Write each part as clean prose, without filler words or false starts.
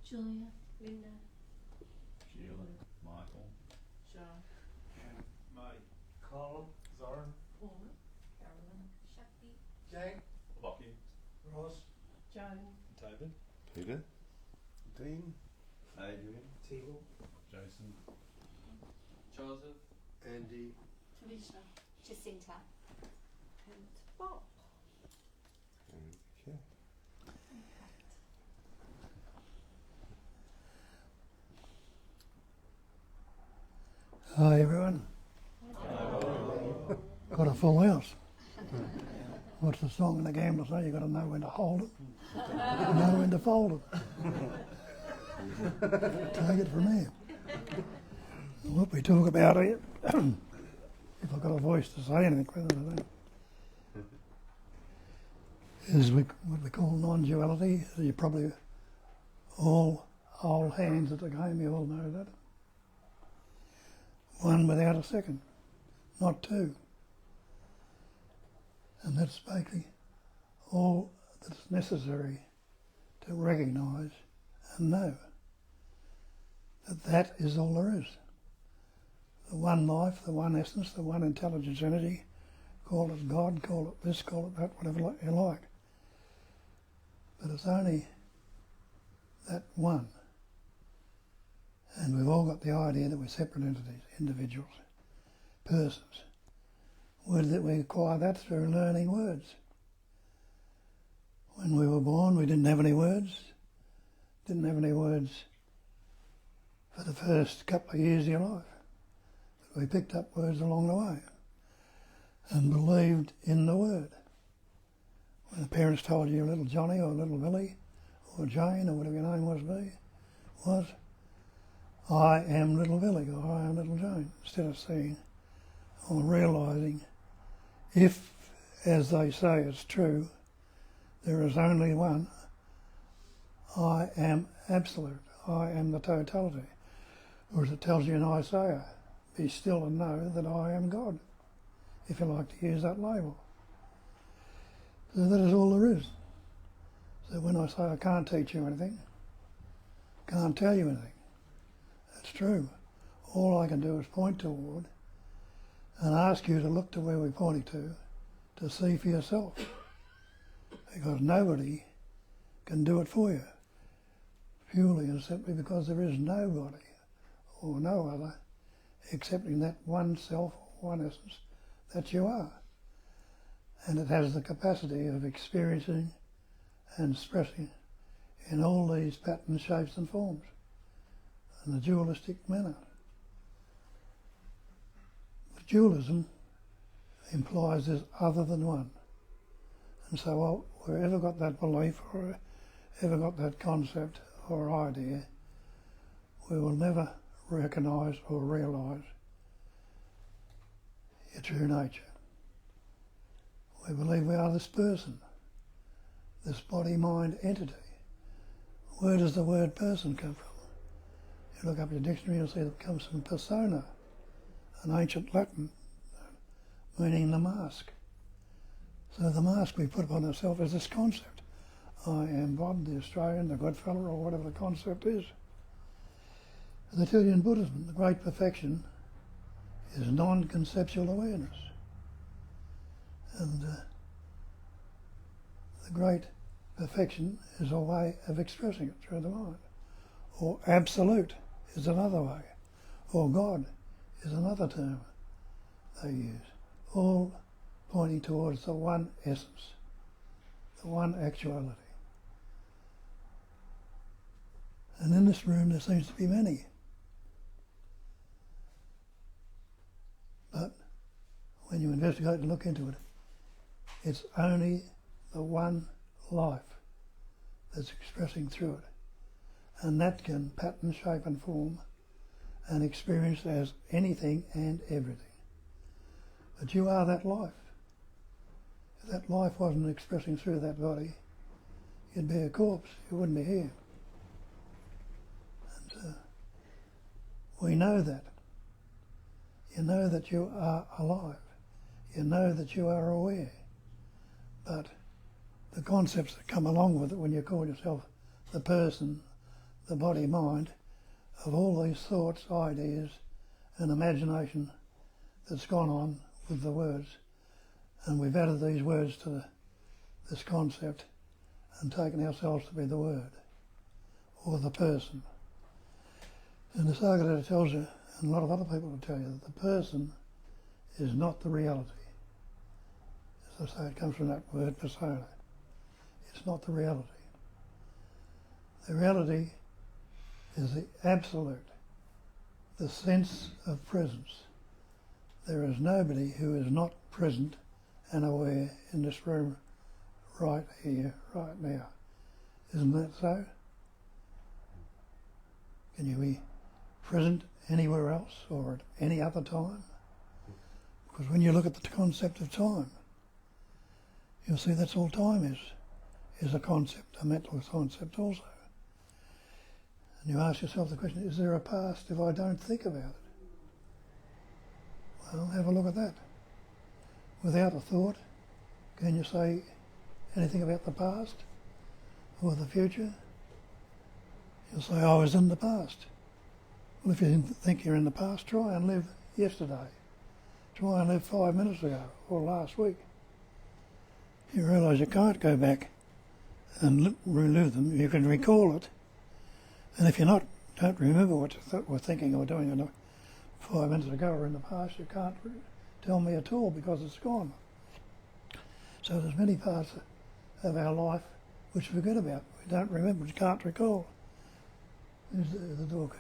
Julia, Linda, Sheila, Michael, Sean, And May. Colin, Zoran, Paula, Carolyn, Shakti, Jane, Lockie, Ross, Joan, David, Peter, Dean, Adrian, Teagle, Jason, Joseph. Andy, Felicia, Jacinta. and Bob. okay. Hi everyone. Got a full house. What's the song in the Gambler say? You got to know when to hold it, know when to fold it. Take it from there. What we talk about here, if I've got a voice to say anything, I don't know, is what we call non-duality. You probably all old hands at the game, you all know that. One without a second, not two. And that's basically all that's necessary to recognise and know that that is all there is. The one life, the one essence, the one intelligence energy, call it God, call it this, call it that, whatever you like. But it's only that one. And we've all got the idea that we're separate entities, individuals, persons. Where did we acquire that? Through learning words. When we were born, we didn't have any words. Didn't have any words for the first couple of years of your life. But we picked up words along the way and believed in the word. When the parents told you little Johnny or little Billy or Jane or whatever your name was, I am little Billy or I am little Jane, instead of saying or realising, if, as they say, it's true, there is only one, I am absolute, I am the totality. Or as it tells you in Isaiah, be still and know that I am God, if you like to use that label. So that is all there is. So when I say I can't teach you anything, can't tell you anything, that's true. All I can do is point toward and ask you to look to where we're pointing to see for yourself. Because nobody can do it for you, purely and simply because there is nobody or no other excepting that one self, one essence that you are. And it has the capacity of experiencing and expressing in all these patterns, shapes and forms in a dualistic manner. But dualism implies there's other than one. And so whoever got that belief or ever got that concept or idea, we will never recognise or realise your true nature. We believe we are this person, this body-mind entity. Where does the word person come from? You look up your dictionary, you'll see it comes from persona, an ancient Latin meaning the mask. So the mask we put upon ourselves is this concept. I am Bob, the Australian, the good fellow, or whatever the concept is. They tell you in Buddhism, the great perfection is non-conceptual awareness. And the great perfection is a way of expressing it through the mind. Or absolute is another way. Or God is another term they use. All pointing towards the one essence, the one actuality. And in this room there seems to be many. But when you investigate and look into it, it's only the one life that's expressing through it. And that can pattern, shape and form and experience as anything and everything. But you are that life. If that life wasn't expressing through that body, you'd be a corpse, you wouldn't be here. And we know that. You know that you are alive. You know that you are aware. But the concepts that come along with it when you call yourself the person, the body-mind, of all these thoughts, ideas and imagination that's gone on with the words. And we've added these words to this concept and taken ourselves to be the word or the person. And Nisargadatta tells you, and a lot of other people will tell you, that the person is not the reality. As I say, it comes from that word persona. It's not the reality. The reality is the absolute, the sense of presence. There is nobody who is not present and aware in this room right here, right now. Isn't that so? Can you be present anywhere else or at any other time? Because when you look at the concept of time, you'll see that's all time is a concept, a mental concept also. And you ask yourself the question, is there a past if I don't think about it? Well, have a look at that. Without a thought, can you say anything about the past or the future? You'll say, I was in the past. Well, if you think you're in the past, try and live yesterday. Try and live 5 minutes ago or last week. You realise you can't go back and relive them. You can recall it. And if you don't remember what you were thinking or doing 5 minutes ago or in the past, you can't tell me at all because it's gone. So there's many parts of our life which we forget about. We don't remember, we can't recall. There's the door.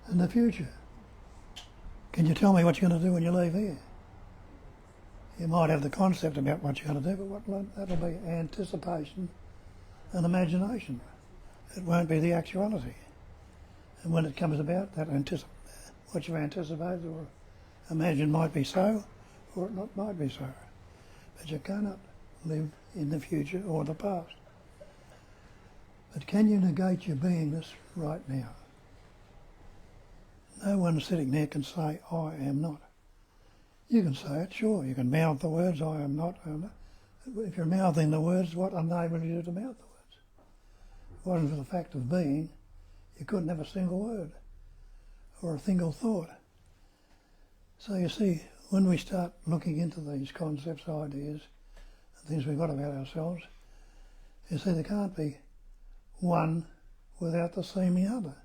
And the future. Can you tell me what you're going to do when you leave here? You might have the concept about what you're going to do, but that'll be anticipation and imagination. It won't be the actuality. And when it comes about, that what you've anticipated or imagined might be so, or it not might be so. But you cannot live in the future or the past. But can you negate your beingness right now? No one sitting there can say, I am not. You can say it, sure. You can mouth the words, I am not, I am not. If you're mouthing the words, what enabled you to mouth the words? If it wasn't for the fact of being, you couldn't have a single word or a single thought. So you see, when we start looking into these concepts, ideas, and things we've got about ourselves, you see there can't be one without the seeming other.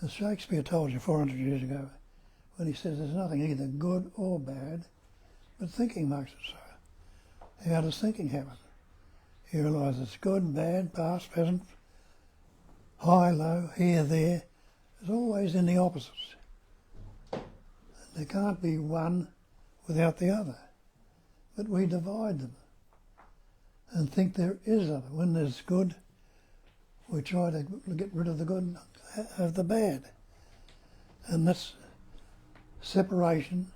As Shakespeare told you 400 years ago, when he says there's nothing either good or bad, but thinking makes it so. How does thinking happen? You realise it's good, bad, past, present, high, low, here, there. It's always in the opposites. There can't be one without the other. But we divide them and think there is other. When there's good, we try to get rid of the good, have the bad. And that's separation,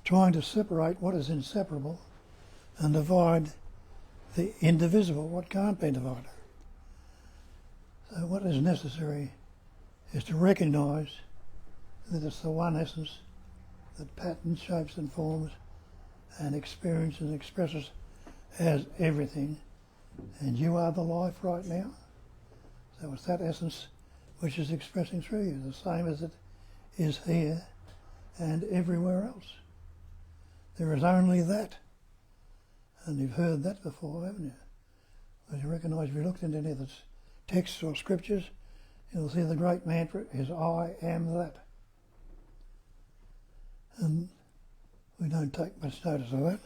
trying to separate what is inseparable and divide the indivisible, what can't be divided. So what is necessary is to recognise that it's the one essence that patterns, shapes and forms and experiences and expresses as everything. And you are the life right now. So it's that essence which is expressing through you, the same as it is here and everywhere else. There is only that. And you've heard that before, haven't you? As you recognise, if you looked into any of the texts or scriptures, you'll see the great mantra is I am that. And we don't take much notice of that.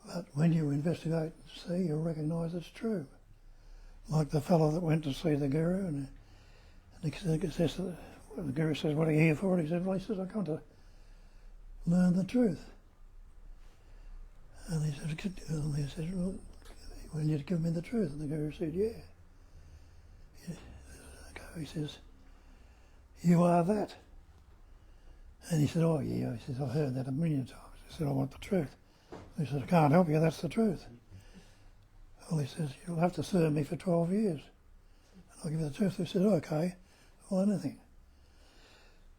But when you investigate and see, you'll recognise it's true. Like the fellow that went to see the Guru, and he says, the Guru says, what are you here for? And he said, well, I've come to learn the truth. And he said, well, will you give me the truth? And the Guru said, yeah. He says, you are that. And he said, oh yeah. He says, I've heard that a million times. He said, I want the truth. He said, I can't help you, that's the truth. Well, he says, you'll have to serve me for 12 years. And I'll give you the truth. He said, okay, well, anything.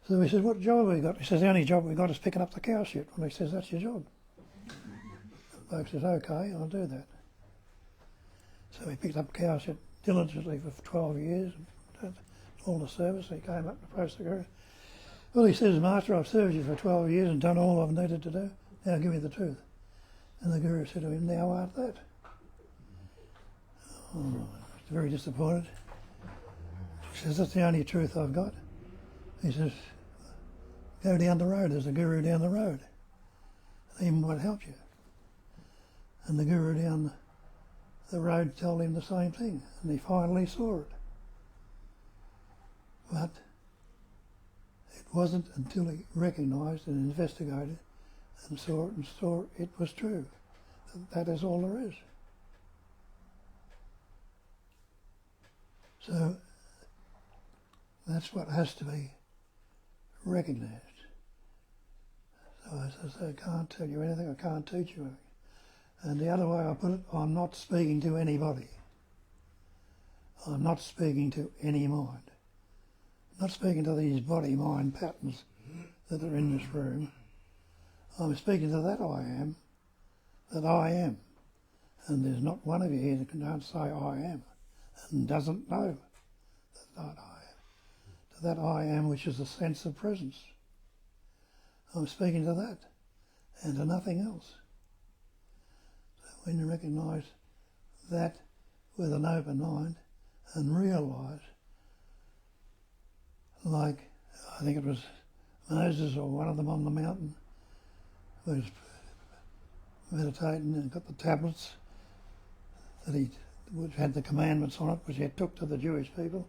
So he said, what job have we got? He says, the only job we've got is picking up the cow shit. Well, he says, that's your job. The bloke says, okay, I'll do that. So he picked up cowship diligently for 12 years, and all the service. He came up to approach the Guru. Well, he says, Master, I've served you for 12 years and done all I've needed to do. Now give me the truth. And the Guru said to him, now art that. Oh, he's very disappointed. He says, that's the only truth I've got. He says, go down the road, there's a Guru down the road. He might help you. And the Guru down the road told him the same thing, and he finally saw it. But it wasn't until he recognised and investigated and saw it was true. That is all there is. So that's what has to be recognised. So as I say, I can't tell you anything, I can't teach you anything. And the other way I put it, I'm not speaking to anybody. I'm not speaking to any mind. I'm not speaking to these body-mind patterns that are in this room. I'm speaking to that I am. And there's not one of you here that can't say I am and doesn't know that I am. To that I am, which is a sense of presence. I'm speaking to that and to nothing else. So when you recognise that with an open mind and realise, like I think it was Moses or one of them on the mountain was meditating and got the tablets which had the commandments on it, which he took to the Jewish people,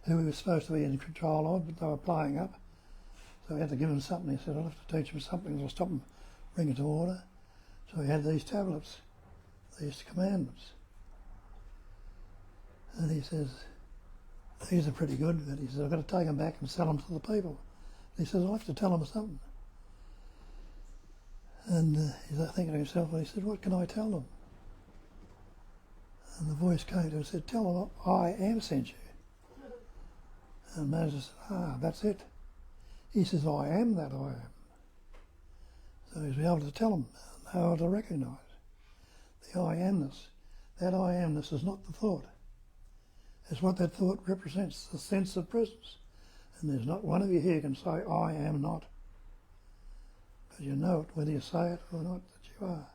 who he was supposed to be in control of, but they were playing up. So he had to give them something. He said, I'll have to teach them something, I'll stop them, bring it to order. So he had these tablets, these commandments. And he says, these are pretty good, but he says, I've got to take them back and sell them to the people. And he says, I'll have to tell them something. And he's thinking to himself, and he said, what can I tell them? And the voice came to him and said, tell them I am sent you. And Moses said, that's it. He says, I am that I am. So he's able to tell them how to recognise the I amness. That I amness is not the thought. It's what that thought represents, the sense of presence. And there's not one of you here who can say, I am not. Because you know it, whether you say it or not, that you are.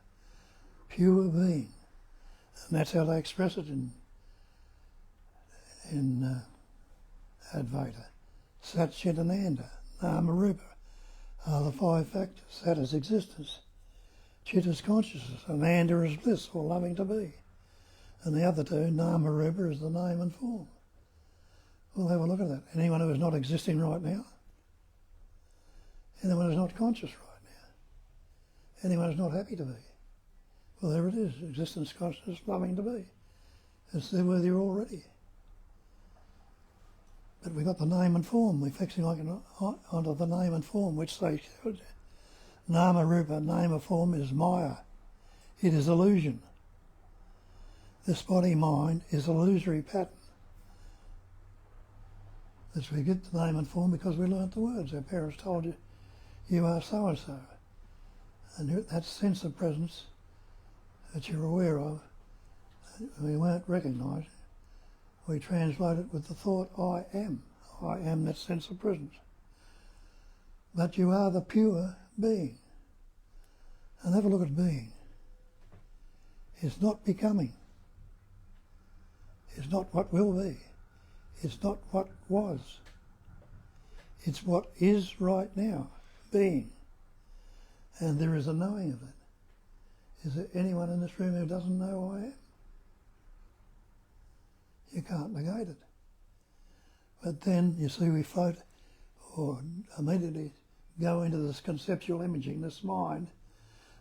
Pure being. And that's how they express it in Advaita. Sat Chit Ananda, Nama Rupa are the five factors. Sat is existence. Chit is consciousness. Ananda is bliss or loving to be. And the other two, Nama Rupa, is the name and form. We'll have a look at that. Anyone who is not existing right now? Anyone who is not conscious right now? Anyone who is not happy to be? Well, there it is. Existence, consciousness, loving to be. It's there with you already. But we've got the name and form. We're fixing onto the name and form, which they showed you. Nama Rupa, name and form, is Maya. It is illusion. This body-mind is illusory pattern. As we get the name and form because we learnt the words. Our parents told you, you are so-and-so. And that sense of presence that you're aware of, we weren't recognising. We translate it with the thought, I am. I am that sense of presence. But you are the pure being. And have a look at being. It's not becoming. It's not what will be. It's not what was. It's what is right now, being. And there is a knowing of it. Is there anyone in this room who doesn't know I am? You can't negate it. But then, you see, we float or immediately go into this conceptual imaging, this mind,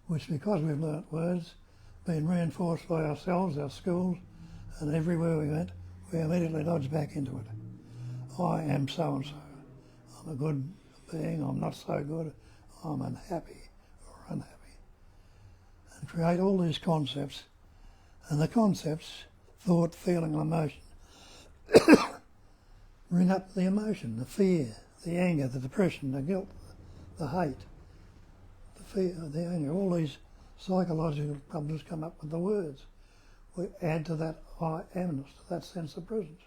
which because we've learnt words, been reinforced by ourselves, our schools, and everywhere we went, we immediately lodge back into it. I am so-and-so. I'm a good being, I'm not so good, I'm unhappy or unhappy. And create all these concepts, and the concepts, thought, feeling, and emotion, bring up the emotion, the fear, the anger, the depression, the guilt, the hate, the fear, the anger. All these psychological problems come up with the words, we add to that I amness, to that sense of presence,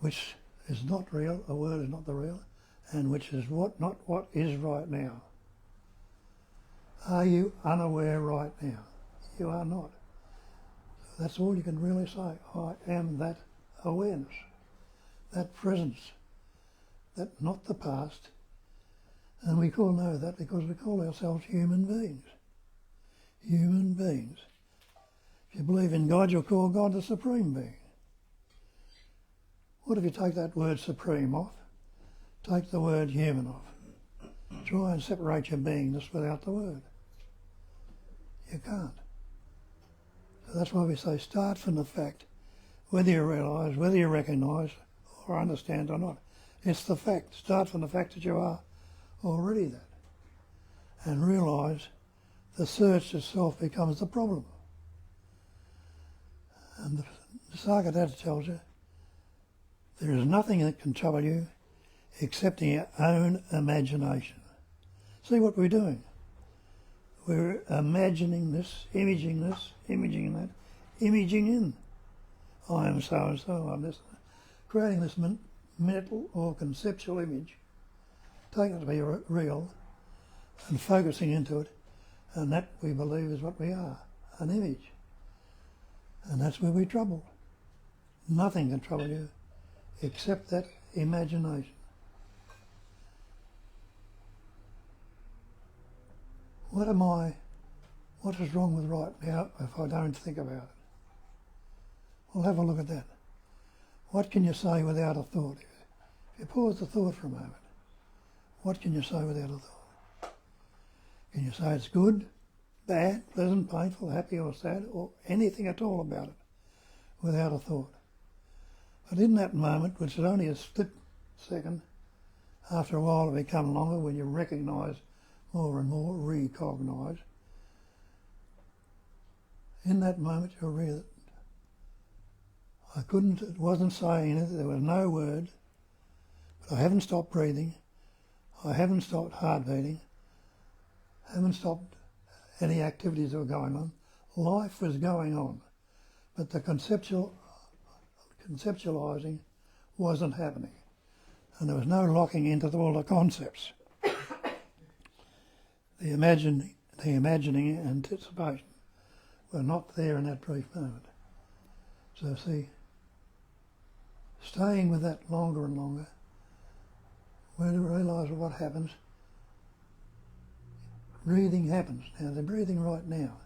which is not real, a word is not the real, and which is not what is right now. Are you unaware right now? You are not. So that's all you can really say. I am that awareness, that presence, that not the past. And we all know that because we call ourselves human beings. Human beings. If you believe in God, you'll call God the Supreme Being. What if you take that word supreme off? Take the word human off. Try and separate your beingness without the word. You can't. So that's why we say start from the fact, whether you realise, whether you recognise or understand or not. It's the fact. Start from the fact that you are already that. And realise the search itself becomes the problem. And the Nisargadatta tells you there is nothing that can trouble you except in your own imagination. See what we're doing? We're imagining this, imaging that, imaging in. I am so and so, I'm this. Creating this mental or conceptual image, taking it to be real and focusing into it, and that we believe is what we are, an image. And that's where we're troubled. Nothing can trouble you except that imagination. What is wrong with right now if I don't think about it? Well, have a look at that. What can you say without a thought? If you pause the thought for a moment, what can you say without a thought? Can you say it's good, bad, pleasant, painful, happy or sad, or anything at all about it without a thought? But in that moment, which is only a split second, after a while it becomes longer when you recognise more and more, recognise. In that moment you'll realize it wasn't saying it, there was no word, but I haven't stopped breathing, I haven't stopped heart beating, haven't stopped any activities that were going on. Life was going on, but the conceptualising wasn't happening. And there was no locking into all the concepts. The imagining and anticipation were not there in that brief moment. So see, staying with that longer and longer, when you realise what happens, breathing happens. Now they're breathing right now.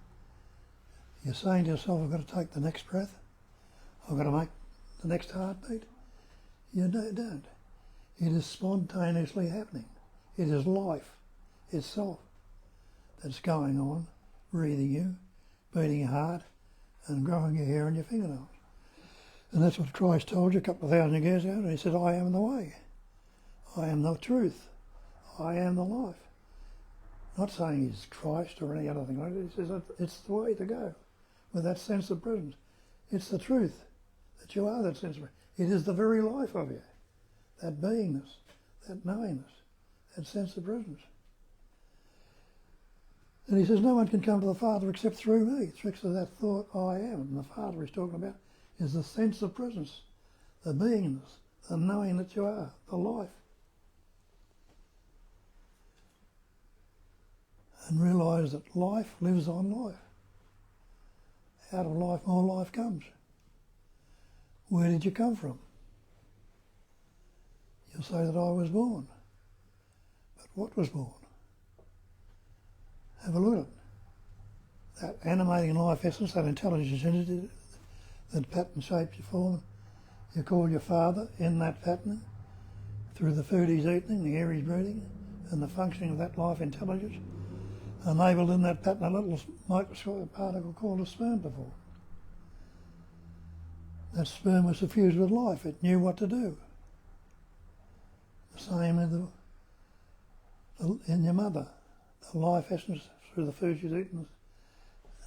You're saying to yourself, I've got to take the next breath, I've got to make the next heartbeat. You don't. It is spontaneously happening. It is life itself that's going on, breathing you, beating your heart, and growing your hair and your fingernails. And that's what Christ told you a couple of thousand years ago. And he said, I am the way. I am the truth. I am the life. Not saying he's Christ or any other thing like that. He says it's the way to go with that sense of presence. It's the truth that you are that sense of presence. It is the very life of you, that beingness, that knowingness, that sense of presence. And he says, no one can come to the Father except through me. It's because of that thought, I am. And the Father he's talking about is the sense of presence, the beingness, the knowing that you are, the life. And realise that life lives on life. Out of life, more life comes. Where did you come from? You'll say that I was born. But what was born? Have a look at it. That animating life essence, that intelligence entity, that pattern shape you form, you call your father in that pattern, through the food he's eating, the air he's breathing, and the functioning of that life intelligence, enabled in that pattern a little microscopic particle called a sperm to form. That sperm was suffused with life. It knew what to do. The same in your mother. The life essence through the food she's eaten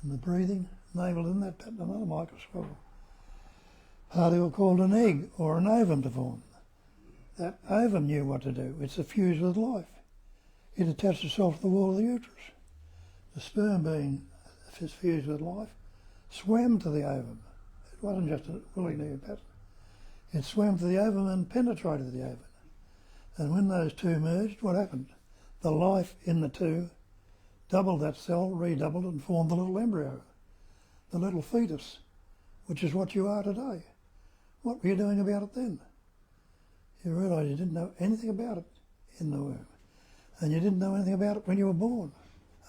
and the breathing enabled in that pattern another microscopic particle called an egg or an ovum to form. That ovum knew what to do. It's suffused with life. It attached itself to the wall of the uterus. The sperm being suffused with life swam to the ovum. It wasn't just a willy-nilly pattern. It swam to the ovum and penetrated the ovum. And when those two merged, what happened? The life in the two doubled that cell, redoubled and formed the little embryo, the little fetus, which is what you are today. What were you doing about it then? You realise you didn't know anything about it in the womb. And you didn't know anything about it when you were born.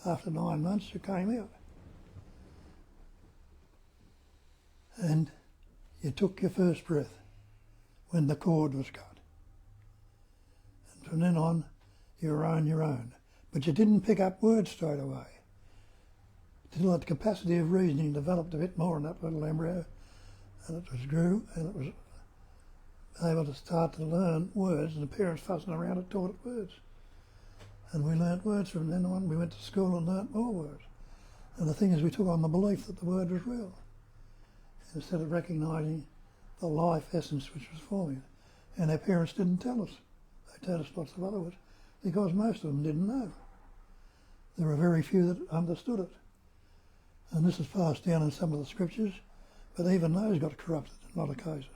After 9 months you came out. And you took your first breath when the cord was cut. And from then on, you were on your own. But you didn't pick up words straight away. Till that capacity of reasoning developed a bit more in that little embryo, and it was grew, and it was able to start to learn words, and the parents fussing around it taught it words. And we learnt words from then on. We went to school and learnt more words. And the thing is, we took on the belief that the word was real, instead of recognising the life essence which was forming. And our parents didn't tell us. They told us lots of other words, because most of them didn't know. There were very few that understood it. And this is passed down in some of the scriptures, but even those got corrupted in a lot of cases.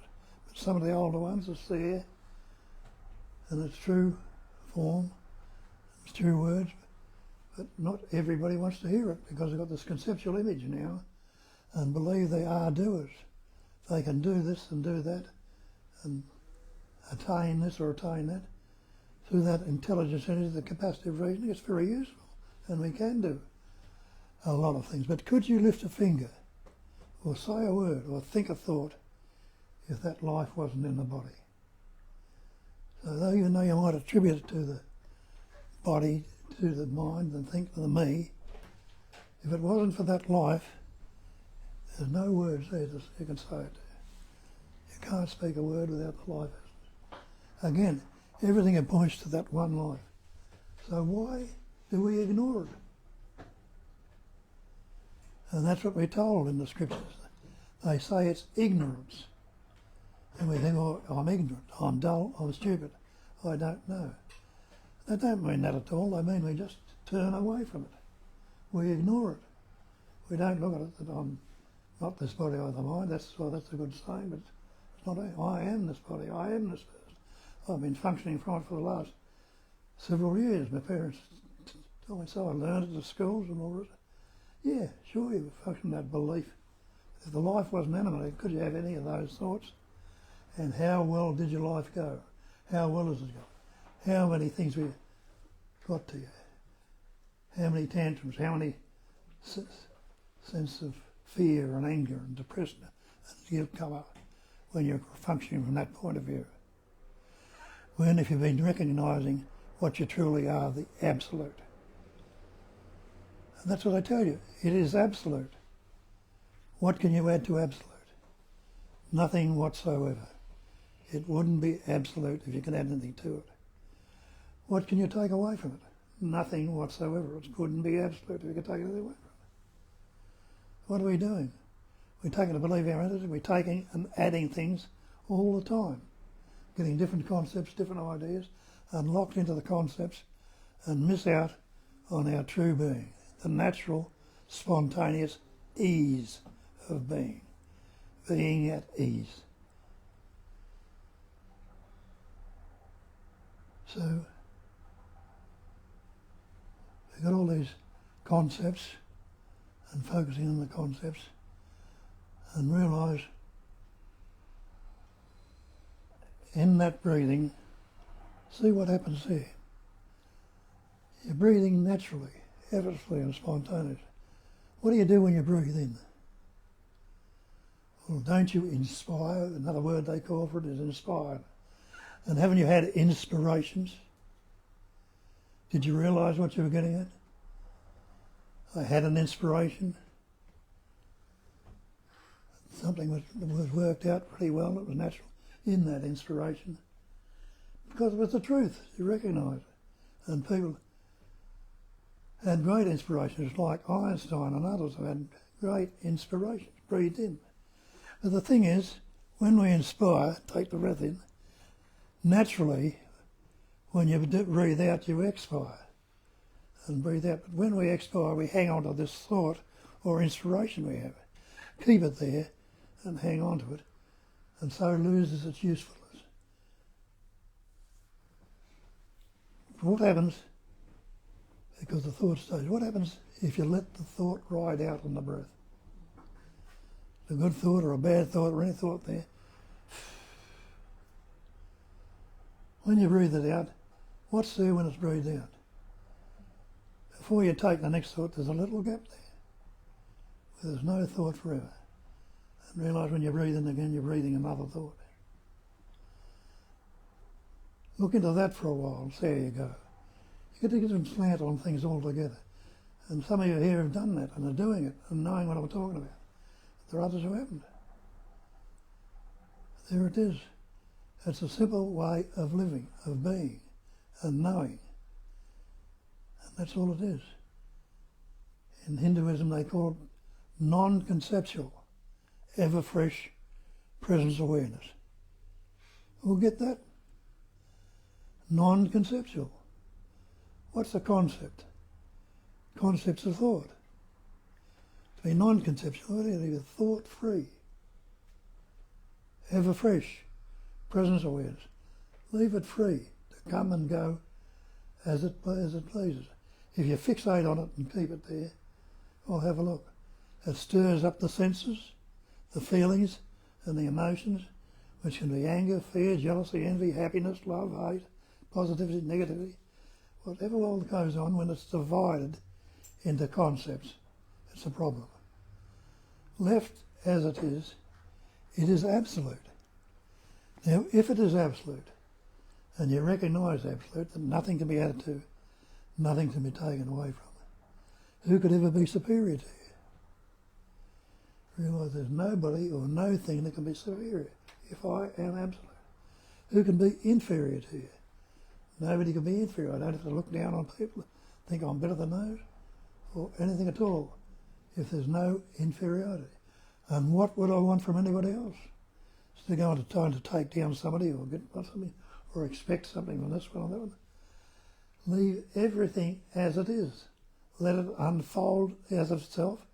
But some of the older ones are there, and it's true form, it's true words, but not everybody wants to hear it, because they've got this conceptual image now and believe they are doers. They can do this and do that and attain this or attain that. Through that intelligence energy, the capacity of reasoning, it's very useful, and we can do a lot of things. But could you lift a finger or say a word or think a thought if that life wasn't in the body? So though even though you might attribute it to the body, to the mind, and think to the me, if it wasn't for that life, there's no words there you can say it to. You can't speak a word without the life essence. Again, everything points to that one life. So why do we ignore it? And that's what we're told in the scriptures. They say it's ignorance. And we think, oh, I'm ignorant, I'm dull, I'm stupid, I don't know. They don't mean that at all. They mean we just turn away from it. We ignore it. We don't look at it that I'm not this body or the mind. That's a good saying, but it's not. I am this body, I am this person. I've been functioning from it for the last several years. My parents told me so. I learned at the schools and all that. Yeah, sure, you function that belief. If the life wasn't animated, could you have any of those thoughts? And how well did your life go? How well has it gone? How many things we got to you? How many tantrums? How many sense of fear and anger and depression and guilt come up when you're functioning from that point of view? When, if you've been recognising what you truly are, the absolute. And that's what I tell you. It is absolute. What can you add to absolute? Nothing whatsoever. It wouldn't be absolute if you could add anything to it. What can you take away from it? Nothing whatsoever. It couldn't be absolute if you could take anything away from it. What are we doing? We're taking a belief our entity, we're taking and adding things all the time, getting different concepts, different ideas, and locked into the concepts and miss out on our true being, the natural, spontaneous ease of being at ease. So we've got all these concepts and focusing on the concepts and realise in that breathing, see what happens there. You're breathing naturally, effortlessly and spontaneously. What do you do when you breathe in? Well, don't you inspire? Another word they call for it is inspired. And haven't you had inspirations? Did you realise what you were getting at? I had an inspiration. Something was worked out pretty well. It was natural in that inspiration. Because it was the truth. You recognise it. And people had great inspirations like Einstein and others have had great inspirations breathed in. But the thing is, when we inspire, take the breath in, naturally, when you breathe out, you expire and breathe out. But when we expire, we hang on to this thought or inspiration we have. keep it there and hang on to it, and so loses its usefulness. What happens, because the thought stays, what happens if you let the thought ride out on the breath? A good thought or a bad thought or any thought there. When you breathe it out, what's there when it's breathed out? Before you take the next thought, there's a little gap there where there's no thought forever. And realise when you breathe in again, you're breathing another thought. Look into that for a while and see how you go. You get to get some slant on things altogether. And some of you here have done that and are doing it and knowing what I'm talking about. There are others who haven't. There it is. It's a simple way of living, of being, and knowing. And that's all it is. In Hinduism they call it non-conceptual, ever-fresh presence awareness. We'll get that? Non-conceptual. What's a concept? Concept's a thought. To be non-conceptual, it is thought-free, ever-fresh presence awareness. Leave it free to come and go as it pleases. If you fixate on it and keep it there, well, have a look. It stirs up the senses, the feelings and the emotions, which can be anger, fear, jealousy, envy, happiness, love, hate, positivity, negativity, whatever all goes on when it's divided into concepts. It's a problem. Left as it is absolute. Now, if it is absolute, and you recognise absolute, that nothing can be added to, nothing can be taken away from it, who could ever be superior to you? Realise there's nobody or no thing that can be superior if I am absolute. Who can be inferior to you? Nobody can be inferior. I don't have to look down on people, think I'm better than those, or anything at all, if there's no inferiority. And what would I want from anybody else? Still going to trying to take down somebody or get something or expect something from this one or that one. Leave everything as it is. Let it unfold as itself,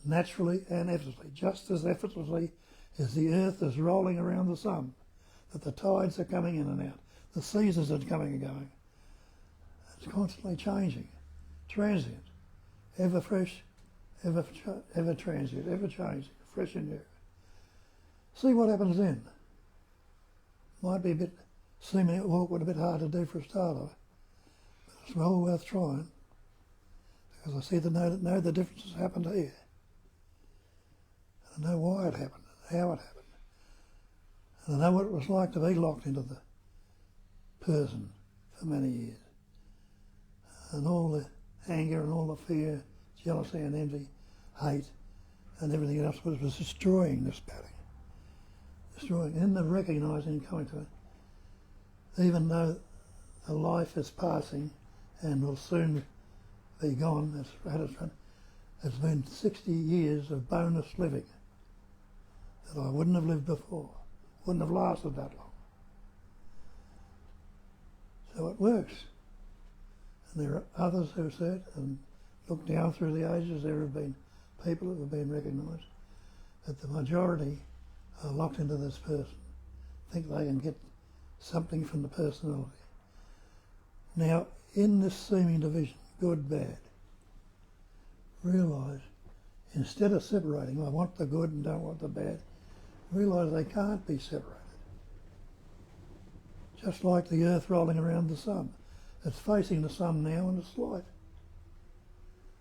naturally and effortlessly, just as effortlessly as the earth is rolling around the sun, that the tides are coming in and out, the seasons are coming and going. It's constantly changing, transient, ever fresh, ever transient, ever changing, fresh and new. See what happens then. Might be a bit seemingly awkward, a bit hard to do for a start off, but it's well worth trying, because I see know the differences happened here. I know why it happened, and how it happened. And I know what it was like to be locked into the person for many years. And all the anger and all the fear, jealousy and envy, hate and everything else was destroying this pattern. Destroying, in the recognising, coming to it, even though the life is passing and will soon be gone, it's been 60 years of bonus living that I wouldn't have lived before, wouldn't have lasted that long. So it works. And there are others who said, and look down through the ages, there have been people who have been recognised, that the majority are locked into this person, think they can get something from the personality. Now, in this seeming division, good, bad, realise, instead of separating, I want the good and don't want the bad, realise they can't be separated. Just like the earth rolling around the sun. It's facing the sun now and it's light.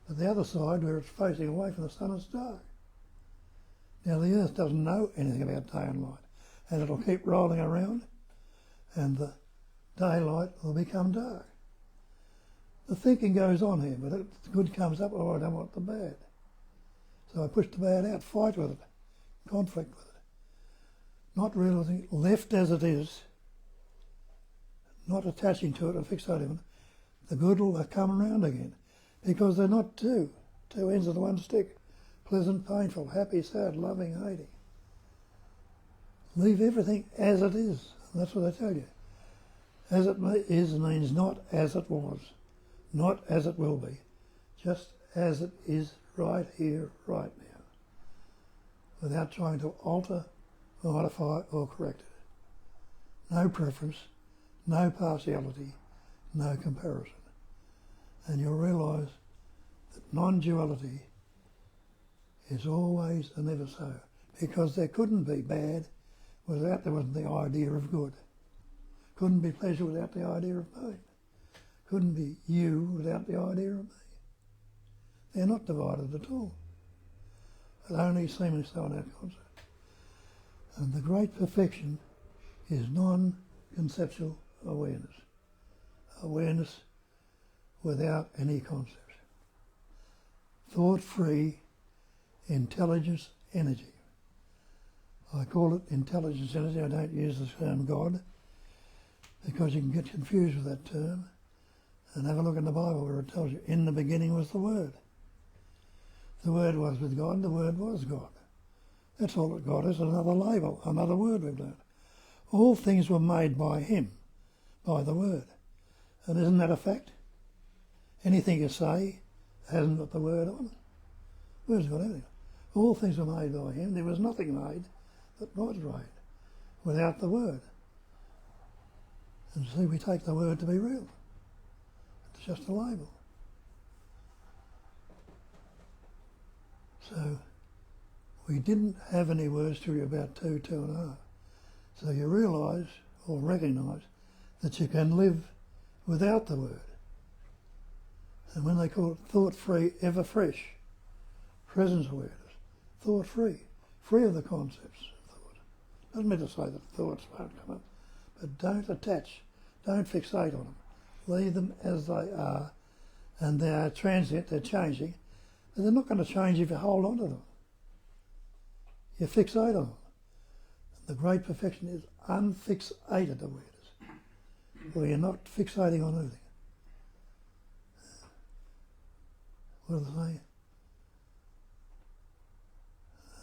But the other side, where it's facing away from the sun, it's dark. Now the earth doesn't know anything about day and light, and it'll keep rolling around, and the daylight will become dark. The thinking goes on here, but if the good comes up, oh, I don't want the bad. So I push the bad out, fight with it, conflict with it. Not realising, left as it is, not attaching to it or fixating on it, the good will come around again, because they're not two ends of the one stick. Pleasant, painful, happy, sad, loving, hating. Leave everything as it is. And that's what I tell you. As it is means not as it was, not as it will be, just as it is right here, right now. without trying to alter, modify or correct it. No preference, no partiality, no comparison. And you'll realise that non-duality is always and ever so, because there couldn't be bad without there wasn't the idea of good. Couldn't be pleasure without the idea of pain. Couldn't be you without the idea of me. They're not divided at all, but only seemingly so in our concept. And the great perfection is non-conceptual awareness. Awareness without any concepts. Thought-free intelligence energy. I call it intelligence energy. I don't use the term God because you can get confused with that term. And have a look in the Bible where it tells you, in the beginning was the Word. The Word was with God, the Word was God. That's all that God is, another label, another word we've learned. All things were made by Him, by the Word. And isn't that a fact? Anything you say hasn't got the Word on it. Word's got everything. All things were made by Him. There was nothing made that was made without the Word. And see, we take the Word to be real. It's just a label. So we didn't have any words till you're about 2.5. So you realise or recognise that you can live without the Word. And when they call it thought-free, ever fresh, presence awareness, thought-free, free of the concepts of thought. Doesn't mean to say that thoughts won't come up, but don't attach, don't fixate on them. Leave them as they are, and they are transient, they're changing, and they're not going to change if you hold on to them. You fixate on them. The great perfection is unfixated awareness, where you're not fixating on anything. What do they say?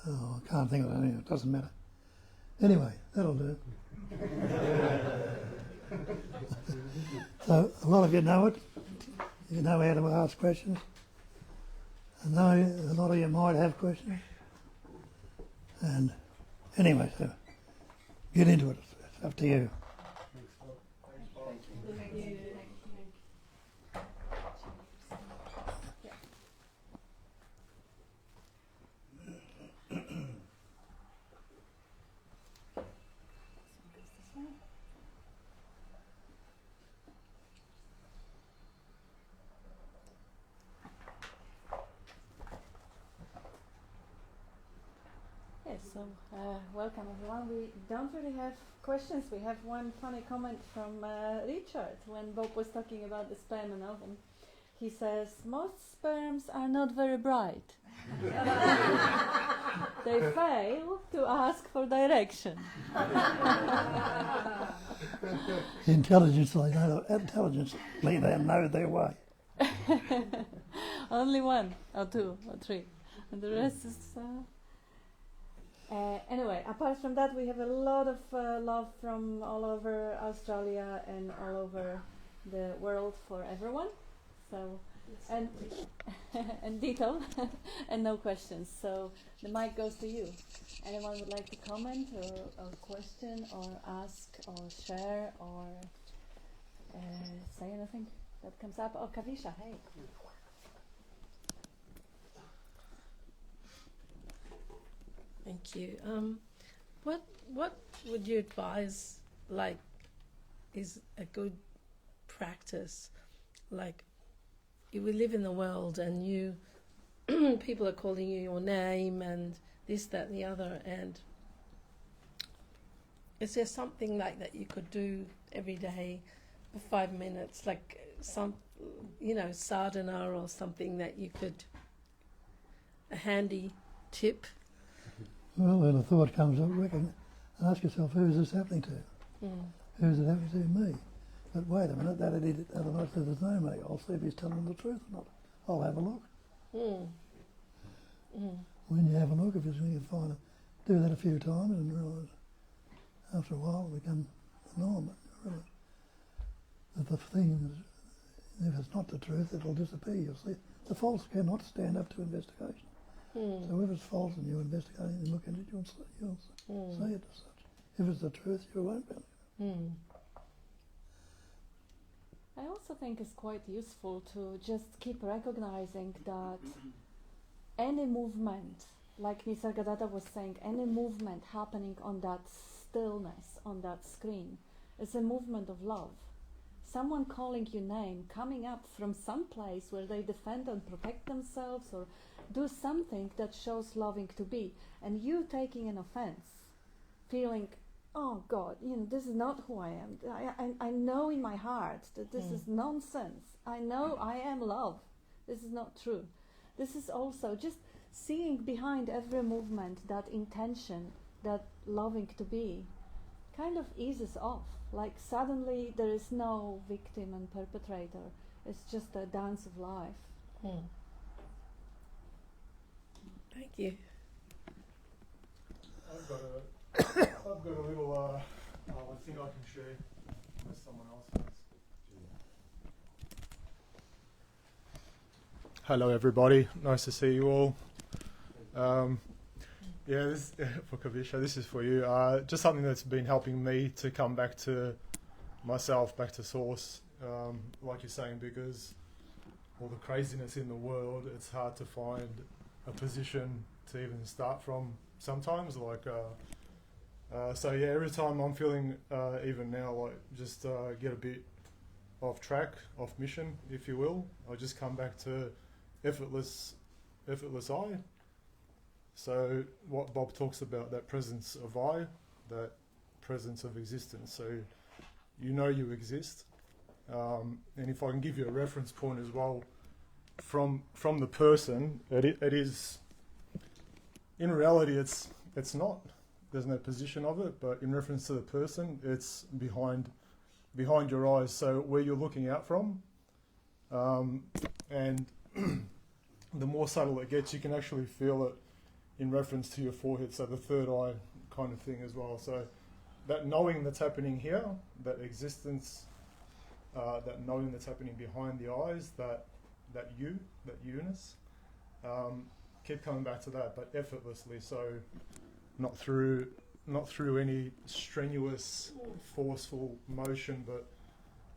Oh, I can't think of it anyway, it doesn't matter. Anyway, that'll do. So a lot of you know it. You know how to ask questions. I know a lot of you might have questions. And anyway, so get into it. It's up to you. Thank you. Yes, so welcome everyone. We don't really have questions. We have one funny comment from Richard when Bob was talking about the sperm and ovum. He says, most sperms are not very bright. They fail to ask for direction. Intelligently, they know their way. Only one or two or three. And the rest is... anyway, apart from that, we have a lot of love from all over Australia and all over the world for everyone. So, and and ditto, and no questions. So the mic goes to you. Anyone would like to comment or question or ask or share or say anything that comes up? Oh, Kavisha, hey. Thank you. What would you advise, like, is a good practice? Like, we live in the world and you, people are calling you your name and this, that and the other, and is there something like that you could do every day for 5 minutes, like some, sadhana or something that you could, a handy tip? Well, when a thought comes up, ask yourself, who is this happening to? Who is it happening to? Me. But wait a minute, that idiot otherwise says there's no me. I'll see if he's telling the truth or not. I'll have a look. When you have a look, if you can find it, do that a few times and realise after a while it'll become the norm. Realise that the thing, if it's not the truth, it'll disappear. You'll see, the false cannot stand up to investigation. So if it's false and you investigate and look at it, you'll say it as such. If it's the truth, you won't believe it. I also think it's quite useful to just keep recognizing that any movement, like Nisargadatta was saying, any movement happening on that stillness, on that screen, is a movement of love. Someone calling your name, coming up from some place where they defend and protect themselves or do something that shows loving to be, and you taking an offense, feeling, oh God, this is not who I am. I know in my heart that this is nonsense. I know I am love. This is not true. This is also just seeing behind every movement that intention, that loving to be, kind of eases off. Like suddenly there is no victim and perpetrator. It's just a dance of life. Thank you. I've got a little thing I can share unless someone else has. Hello everybody, nice to see you all. This for Kavisha, this is for you. Just something that's been helping me to come back to myself, back to source, like you're saying, because all the craziness in the world, it's hard to find a position to even start from sometimes. Every time I'm feeling, even now, like just get a bit off track, off mission, if you will, I just come back to effortless I. So what Bob talks about, that presence of I, that presence of existence. So you exist. And if I can give you a reference point as well, from the person, it is, in reality, it's not. There's no position of it, but in reference to the person, it's behind your eyes. So where you're looking out from, and the more subtle it gets, you can actually feel it in reference to your forehead. So the third eye kind of thing as well. So that knowing that's happening here, that existence, that knowing that's happening behind the eyes, that you-ness, keep coming back to that, but effortlessly. So not through any strenuous, forceful motion, but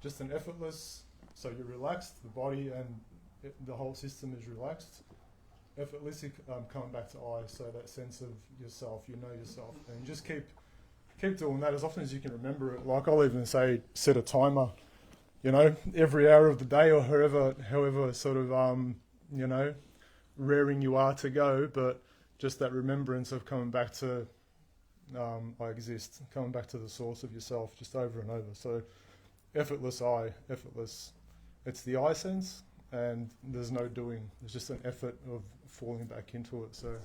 just an effortless. So you're relaxed, the body and the whole system is relaxed. Effortlessly coming back to I. So that sense of yourself, yourself, and just keep doing that as often as you can remember it. Like I'll even say, set a timer. Every hour of the day, or however sort of raring you are to go, but just that remembrance of coming back to I exist, coming back to the source of yourself, just over and over. So effortless I, effortless. It's the I sense, and there's no doing. There's just an effort of falling back into it. So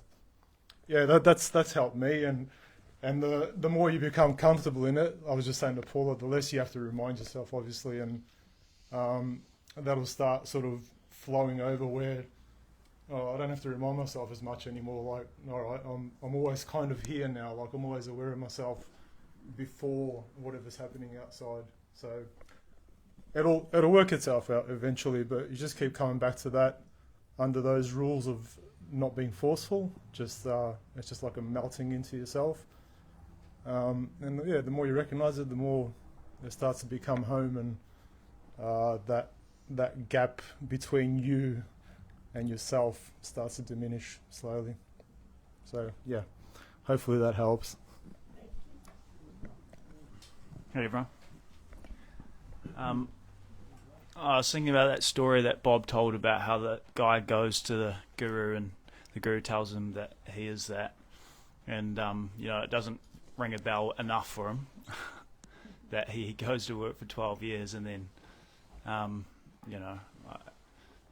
yeah, that's helped me, and the more you become comfortable in it, I was just saying to Paula, the less you have to remind yourself, obviously, and that'll start sort of flowing over where I don't have to remind myself as much anymore. Like, all right, I'm always kind of here now. Like, I'm always aware of myself before whatever's happening outside. So it'll work itself out eventually, but you just keep coming back to that under those rules of not being forceful. Just it's just like a melting into yourself. The more you recognise it, the more it starts to become home, and that gap between you and yourself starts to diminish slowly. So yeah, hopefully that helps. Hey everyone. I was thinking about that story that Bob told about how the guy goes to the guru and the guru tells him that he is that, and it doesn't ring a bell enough for him that he goes to work for 12 years and then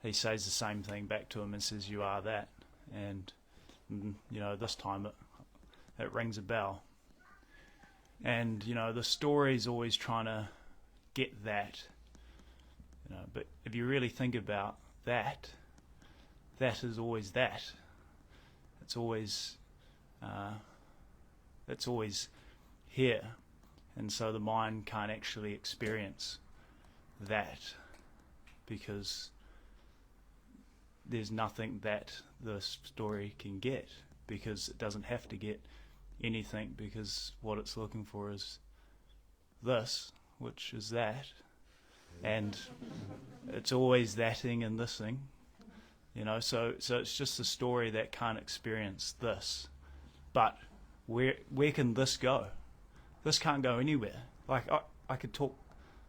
he says the same thing back to him and says, you are that, and this time it rings a bell. And the story's always trying to get that, but if you really think about that is always that. It's always here, and so the mind can't actually experience that because there's nothing that the story can get, because it doesn't have to get anything, because what it's looking for is this, which is that, and it's always thating and thising, you know. So it's just a story that can't experience this. But where can this go? This can't go anywhere. Like I could talk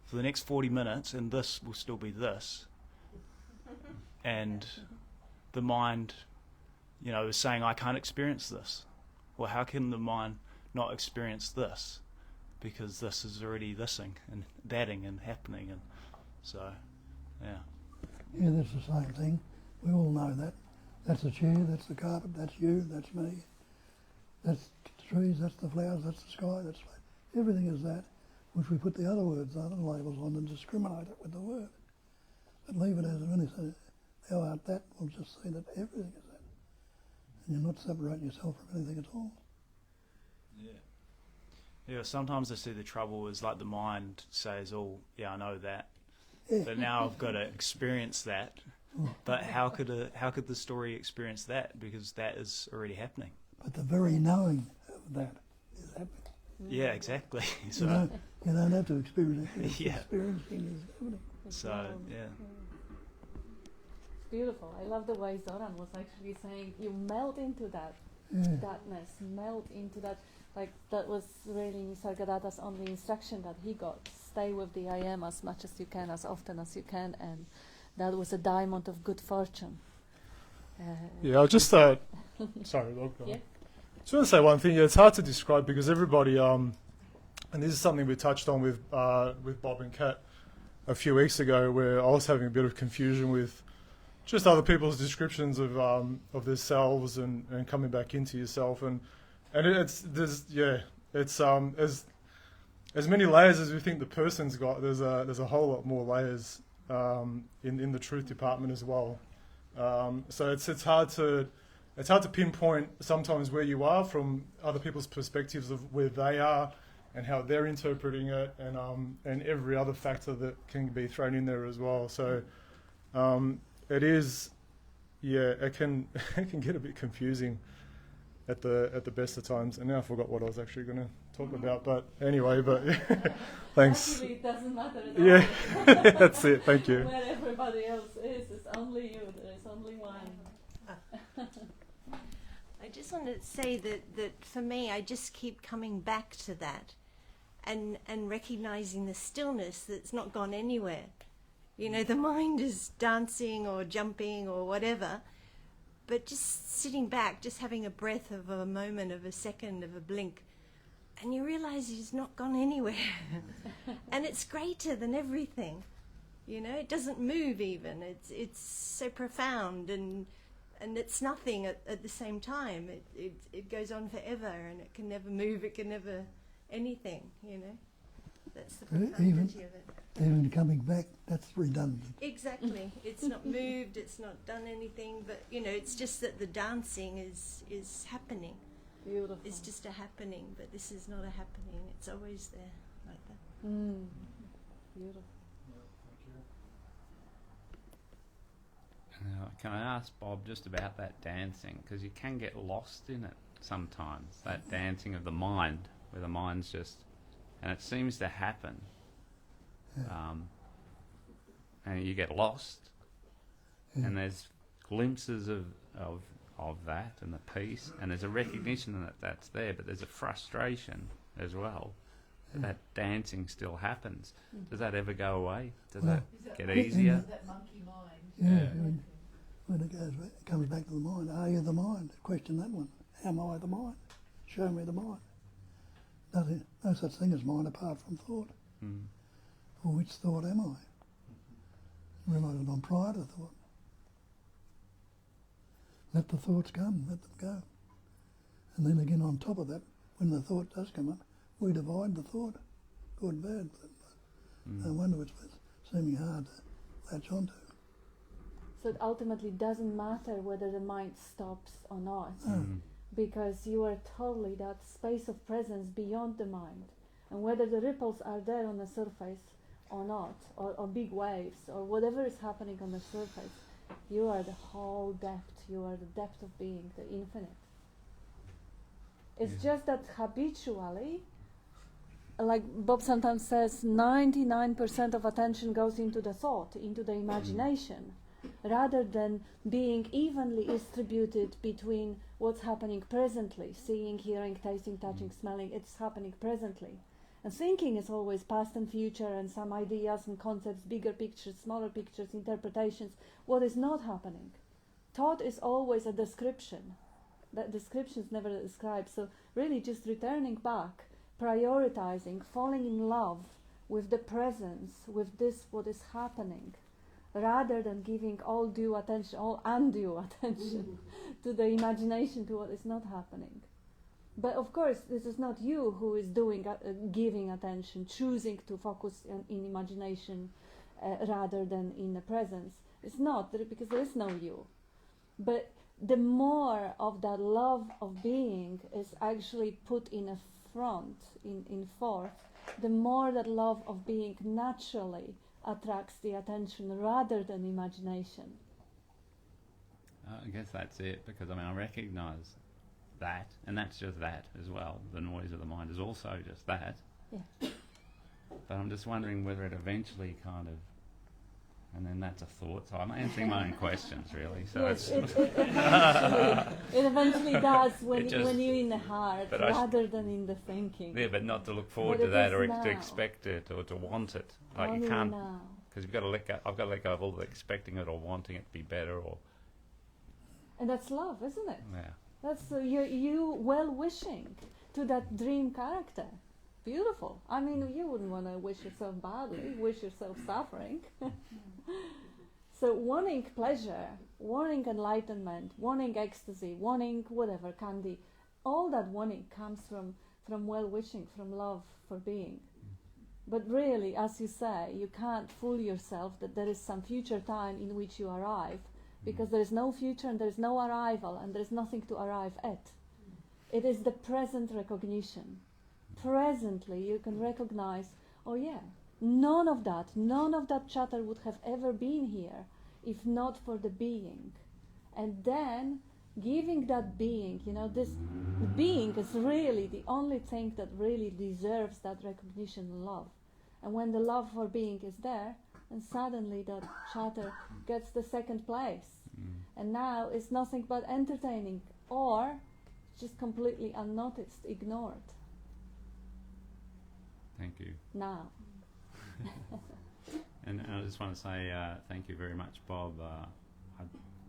for the next 40 minutes and this will still be this. And the mind, you know, is saying I can't experience this. Well, how can the mind not experience this? Because this is already thising and thatting and happening, and so, yeah. Yeah, that's the same thing. We all know that. That's the chair, that's the carpet, that's you, that's me. That's the trees, that's the flowers, that's the sky, that's everything is that, which we put the other words, other labels on, and discriminate it with the word. But leave it as it is. Thou art that, we'll just see that everything is that. And you're not separating yourself from anything at all. Yeah. Yeah, sometimes I see the trouble is like the mind says, oh, yeah, I know that. Yeah. But now I've got to experience that. But how could the story experience that? Because that is already happening. But the very knowing of that is happening. Yeah, exactly. So, you don't have to experience it. It's Yeah. experiencing is happening. so yeah. It's beautiful. I love the way Zoran was actually saying you melt into that thatness, melt into that. Like that was really Nisargadatta's only instruction that he got. Stay with the I am as much as you can, as often as you can, and that was a diamond of good fortune. Yeah, I'll just sorry, Log. Yeah. Just want to say one thing. Yeah, it's hard to describe because everybody, and this is something we touched on with Bob and Kat a few weeks ago, where I was having a bit of confusion with just other people's descriptions of themselves and coming back into yourself, and it's as many layers as we think the person's got. There's a whole lot more layers in the truth department as well. So it's hard to pinpoint sometimes where you are from other people's perspectives of where they are and how they're interpreting it, and every other factor that can be thrown in there as well. So it is, it can it can get a bit confusing at the best of times. And now I forgot what I was actually going to talk about. But anyway, thanks. Actually, it doesn't matter at all. Yeah, that's it. Thank you. Where everybody else is, it's only you. There is only one. I just want to say that for me, I just keep coming back to that and recognizing the stillness that's not gone anywhere. You know, the mind is dancing or jumping or whatever, but just sitting back, just having a breath of a moment, of a second, of a blink, and you realize it's not gone anywhere. And it's greater than everything. You know, it doesn't move even. It's so profound, and it's nothing at the same time. It goes on forever, and it can never move. It can never anything. You know, that's the profundity of it. Even coming back, that's redundant. Exactly. It's not moved. It's not done anything. But you know, it's just that the dancing is happening. Beautiful. It's just a happening, but this is not a happening. It's always there, like that. Beautiful. Can I ask Bob just about that dancing? Because you can get lost in it sometimes, that dancing of the mind, where the mind's just... And it seems to happen. And you get lost. And there's glimpses of that and the peace. And there's a recognition that that's there, but there's a frustration as well. That dancing still happens. Does that ever go away? Does that get easier? That monkey mind. Yeah, when it comes back to the mind, are you the mind? Question that one. Am I the mind? Show me the mind. Nothing, no such thing as mind apart from thought. Or which thought am I? Realise that I'm prior to thought. Let the thoughts come, let them go. And then again on top of that, when the thought does come up, we divide the thought, good and bad. No wonder it's seeming hard to latch onto. So it ultimately doesn't matter whether the mind stops or not, because you are totally that space of presence beyond the mind. And whether the ripples are there on the surface or not, or big waves, or whatever is happening on the surface, You are the whole depth. You are the depth of being, the infinite. It's just that habitually, like Bob sometimes says, 99% of attention goes into the thought, into the imagination, rather than being evenly distributed between what's happening presently, seeing, hearing, tasting, touching, smelling. It's happening presently. And thinking is always past and future and some ideas and concepts, bigger pictures, smaller pictures, interpretations. What is not happening? Thought is always a description. That description is never described. So really just returning back, prioritizing, falling in love with the presence, with this, what is happening, rather than giving all due attention, all undue attention to the imagination, to what is not happening. But of course, this is not you who is doing, giving attention, choosing to focus in imagination rather than in the presence. It's not, because there is no you. But the more of that love of being is actually put in a front, in forth, the more that love of being naturally attracts the attention rather than imagination. I guess that's it, because I mean I recognise that, and that's just that as well. The noise of the mind is also just that. Yeah. But I'm just wondering whether it eventually kind of, and then that's a thought. So I'm answering my own questions really. So Yes, it's it eventually does when you're in the heart rather than in the thinking. yeah, but not to look forward But to it that is or now. to expect it or to want it. Like Only you can't, now. because you've got to let go. I've got to let go of all the expecting it or wanting it to be better or And that's love, isn't it? yeah. That's you well-wishing to that dream character. Beautiful. I mean, you wouldn't want to wish yourself badly, wish yourself suffering. So wanting pleasure, wanting enlightenment, wanting ecstasy, wanting whatever, candy, all that wanting comes from well-wishing, from love for being. But really, as you say, you can't fool yourself that there is some future time in which you arrive, because there is no future and there is no arrival and there is nothing to arrive at. It is the present recognition. Presently you can recognize, oh yeah, none of that chatter would have ever been here if not for the being. And then giving that being, this being is really the only thing that really deserves that recognition and love. And when the love for being is there, and suddenly that chatter gets the second place. And now it's nothing but entertaining or just completely unnoticed, ignored. Thank you. Now. And I just want to say thank you very much, Bob.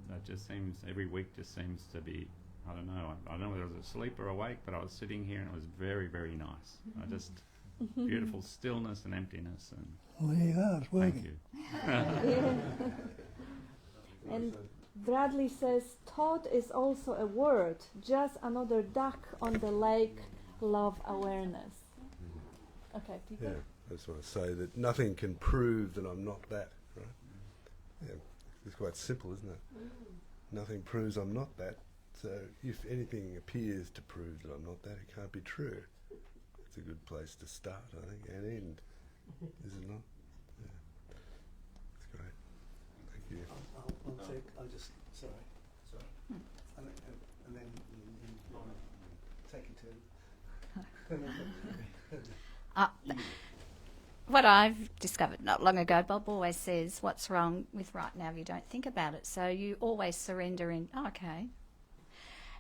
That just seems, every week just seems to be, I don't know whether I was asleep or awake, but I was sitting here and it was very, very nice. I just, beautiful stillness and emptiness. And Well, there you go, it's working. thank you. And Bradley says, thought is also a word, just another duck on the lake, love awareness. Okay, Peter? Yeah, I just want to say that nothing can prove that I'm not that, right? Yeah, it's quite simple, isn't it? Nothing proves I'm not that. So if anything appears to prove that I'm not that, it can't be true. It's a good place to start, I think, and end. Is it not? Yeah. It's great. Thank you. One sec, I'll just, sorry. And then you take your turn. What I've discovered not long ago, Bob always says, what's wrong with right now if you don't think about it? So you always surrender in, okay.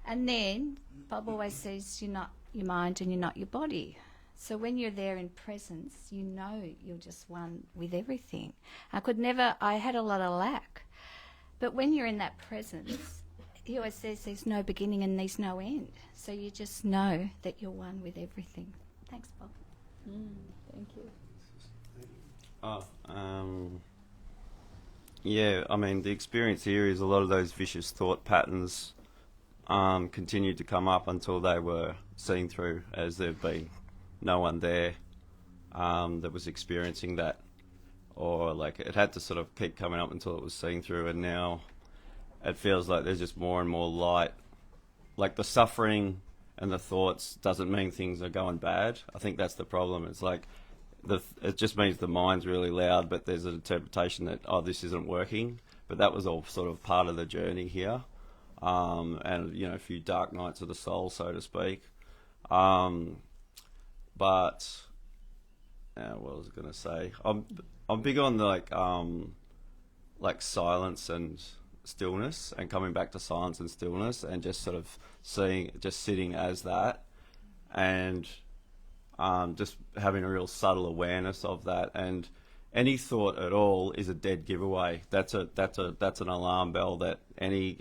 And then Bob always says, you're not your mind and you're not your body. So when you're there in presence, you know you're just one with everything. I had a lot of lack. But when you're in that presence, he always says there's no beginning and there's no end. So you just know that you're one with everything. Thanks, Bob. Thank you. Yeah, I mean, the experience here is a lot of those vicious thought patterns continued to come up until they were seen through, as there'd been no one there that was experiencing that, or like it had to sort of keep coming up until it was seen through, and now it feels like there's just more and more light. Like the suffering and the thoughts doesn't mean things are going bad. I think that's the problem. It's like it just means the mind's really loud, but there's an interpretation that, oh, this isn't working. but that was all sort of part of the journey here, and you know, a few dark nights of the soul, so to speak. But what was I going to say? I'm big on like silence and stillness, and coming back to silence and stillness, and just sort of sitting as that, and just having a real subtle awareness of that. And any thought at all is a dead giveaway. That's an alarm bell that any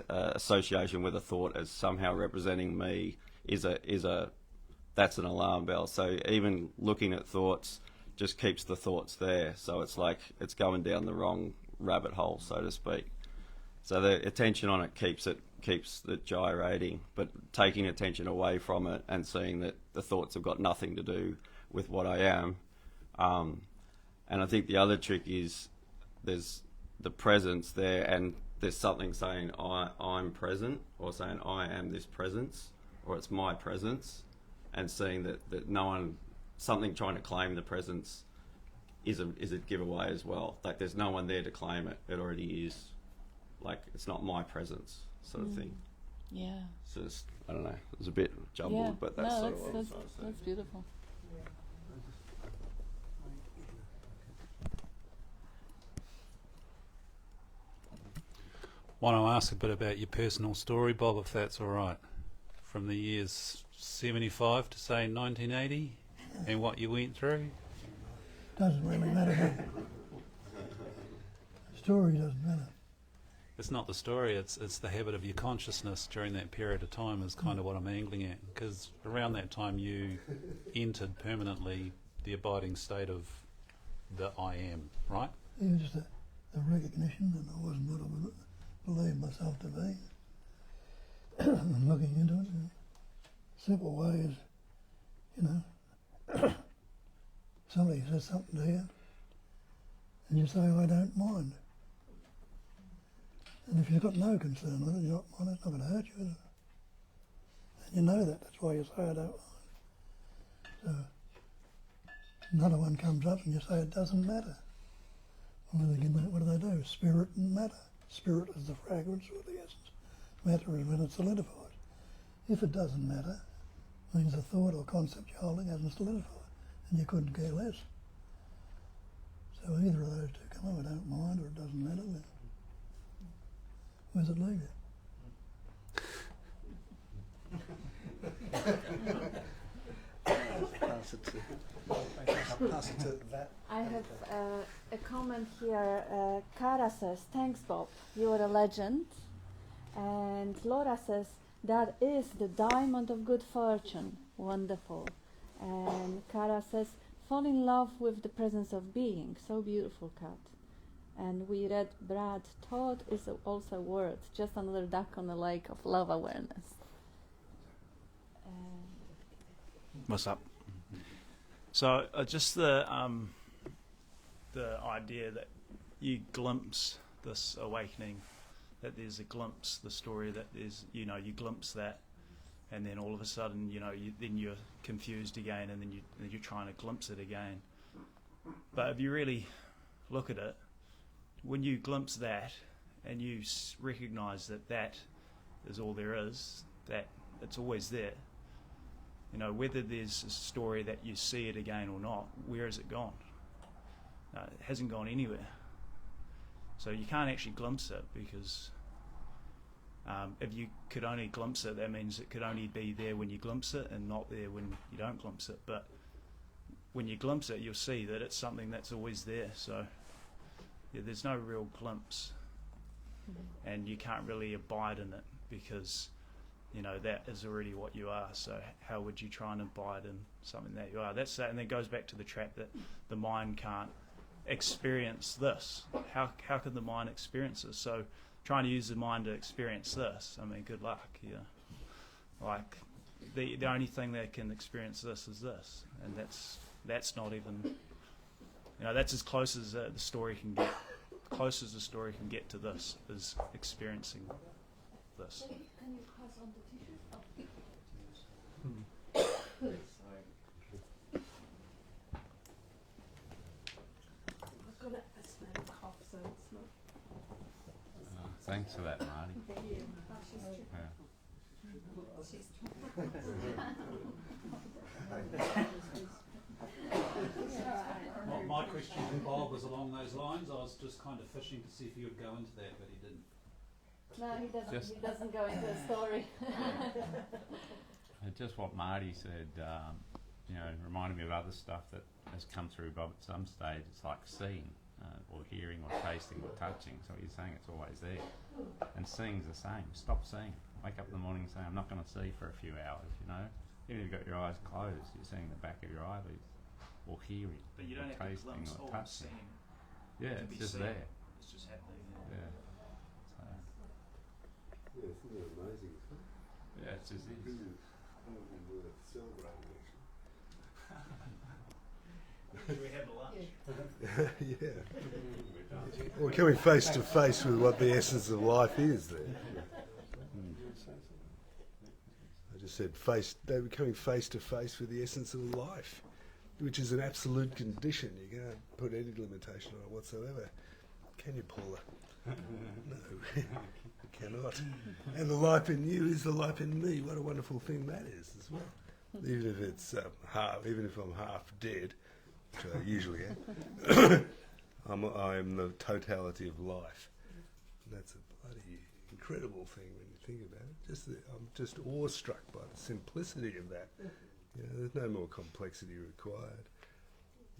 association with a thought as somehow representing me that's an alarm bell. So even looking at thoughts just keeps the thoughts there. So it's like it's going down the wrong rabbit hole, so to speak. So the attention on it keeps it gyrating, but taking attention away from it and seeing that the thoughts have got nothing to do with what I am. And I think the other trick is there's the presence there, and there's something saying I'm present, or saying I am this presence, or it's my presence, and seeing that no one, something trying to claim the presence is a giveaway as well. Like there's no one there to claim it. It already is. Like it's not my presence, sort of thing. Yeah. So it's, I don't know. It was a bit jumbled, but that's sort of what I was trying to say. That's beautiful. Want to ask a bit about your personal story, Bob, if that's all right, from the years 75 to say 1980, and what you went through? Doesn't really matter. The story doesn't matter. It's not the story, it's the habit of your consciousness during that period of time is kind of what I'm angling at, because around that time you entered permanently the abiding state of the I am, right? Yeah, just the recognition that I wasn't what I believed myself to be. And looking into it in a simple way is, you know, somebody says something to you and you say, I don't mind. And if you've got no concern with it, you're not mind, it's not going to hurt you, is it? And you know that, that's why you say I don't mind. So another one comes up and you say it doesn't matter. What do they do? Spirit and matter. Spirit is the fragrance or the essence. Matter is when it's solidified. If it doesn't matter, it means the thought or concept you're holding hasn't solidified, and you couldn't care less. So either of those two come up, I don't mind, or it doesn't matter, then where's it leave you? Pass it to that. I have a comment here. Cara says, thanks Bob, you're a legend. And Laura says, that is the diamond of good fortune. Wonderful. And Cara says, fall in love with the presence of being. So beautiful, Kat. And we read Brad, thought is also a word, just another duck on the lake of love awareness. What's up? So just the idea that you glimpse this awakening, that there's a glimpse, the story that there's, you know, you glimpse that, and then all of a sudden, you know, then you're confused again, and then you're trying to glimpse it again. But if you really look at it, when you glimpse that, and you recognise that is all there is, that it's always there. You know, whether there's a story that you see it again or not, where has it gone? No, it hasn't gone anywhere. So you can't actually glimpse it, because if you could only glimpse it, that means it could only be there when you glimpse it and not there when you don't glimpse it. But when you glimpse it, you'll see that it's something that's always there. So yeah, there's no real glimpse, and you can't really abide in it, because you know that is already what you are. So how would you try and abide in something that you are? That's that, and then it goes back to the trap that the mind can't experience this. How can the mind experience this? So trying to use the mind to experience this, I mean, good luck. Yeah, like the only thing that can experience this is this, and that's not even, you know, that's as close as the story can get. Close as the story can get to this is experiencing this. Can you pass on the tissues? I've got a smell cough, so it's not. Thanks for that, Marty. Yeah. My question to Bob was along those lines. I was just kind of fishing to see if he would go into that, but he didn't. No, he doesn't. He doesn't go into the story. Just what Marty said, reminded me of other stuff that has come through Bob at some stage. It's like seeing, or hearing, or tasting, or touching. So you're saying it's always there. And seeing's the same. Stop seeing. Wake up in the morning and say, I'm not going to see for a few hours, Even if you've got your eyes closed, you're seeing the back of your eyelids, or hearing, But you or don't have to tasting, glimpse or or touching. seeing. Yeah, It can it's be just seen. there. It's just happening. Yeah. So, Yeah, isn't it amazing? yeah, it's just is. Worth celebrating, Do we have a lunch? yeah. Well, coming face to face with what the essence of life is there. I just said they were coming face to face with the essence of life, which is an absolute condition. You can't put any limitation on it whatsoever. Can you, Paula? No, you cannot. And the life in you is the life in me. What a wonderful thing that is as well. Even if it's even if I'm half dead, which I usually am, I'm the totality of life. And that's a bloody incredible thing when you think about it. I'm just awestruck by the simplicity of that. There's no more complexity required.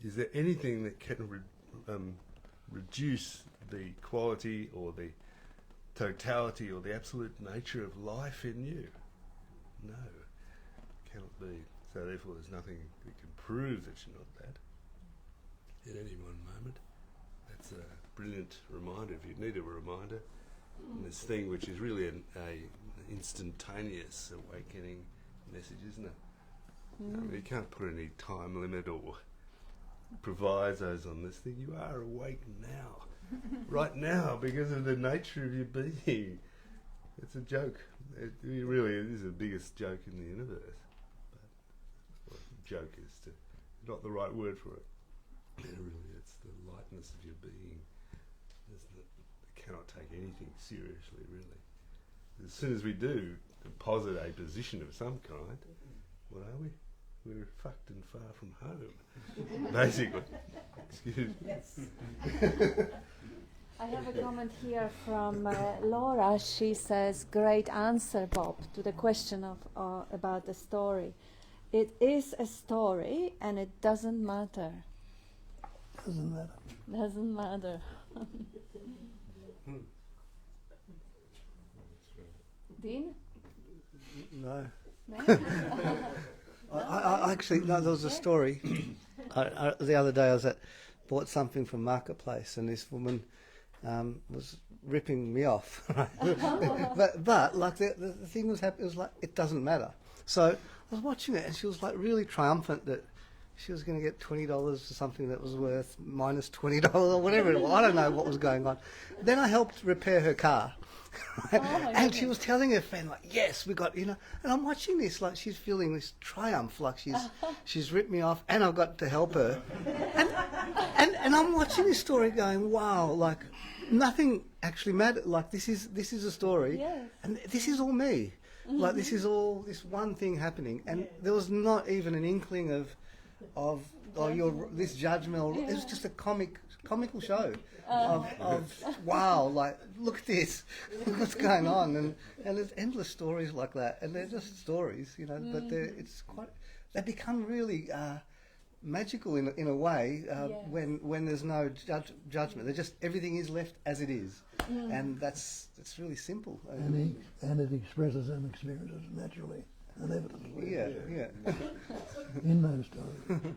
Is there anything that can reduce the quality or the totality or the absolute nature of life in you? No, cannot be. So therefore there's nothing that can prove that you're not that at any one moment. That's a brilliant reminder, if you need a reminder, in this thing which is really an instantaneous awakening message, isn't it? You can't put any time limit or provisos on this thing. You are awake now, right now, because of the nature of your being. It's a joke. It is the biggest joke in the universe. But joke is not the right word for it. Really, it's the lightness of your being, isn't it? You cannot take anything seriously, really. As soon as we do posit a position of some kind, what are we? We're fucked and far from home, basically. Excuse me. Yes. I have a comment here from Laura. She says, "Great answer, Bob, to the question of about the story. It is a story, and it doesn't matter." Doesn't matter. Doesn't matter. Dean? No. No? I actually, no, there was a story. The other day I bought something from Marketplace, and this woman was ripping me off. but like the thing was happening, it was like, it doesn't matter. So I was watching it, and she was like really triumphant that she was going to get $20 for something that was worth minus $20 or whatever it was. I don't know what was going on. Then I helped repair her car. And she was telling her friend, like, yes, we got, and I'm watching this, like, she's feeling this triumph, like she's ripped me off, and I've got to help her. And I'm watching this story going, wow, like, nothing actually mattered. Like, this is a story, yes. And this is all me. Mm-hmm. Like, this is all this one thing happening, and there was not even an inkling of this judgment. It was just a comical show of wow, like, look at this, look what's going on, and there's endless stories like that, and they're just stories, but they become really magical in a way when there's no judgment. They're just, everything is left as it is, and it's really simple. And it expresses and experiences naturally. Inevitably. Yeah. In those stories.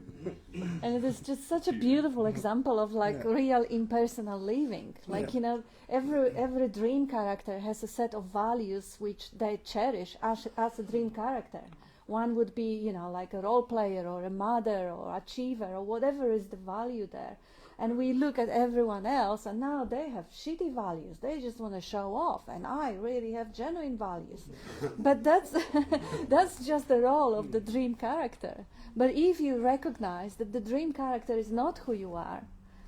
And it is just such a beautiful example of real impersonal living. Every dream character has a set of values which they cherish as a dream character. One would be, like a role player or a mother or achiever or whatever is the value there. And we look at everyone else, and now they have shitty values. They just want to show off, and I really have genuine values. But that's just the role of the dream character. But if you recognize that the dream character is not who you are,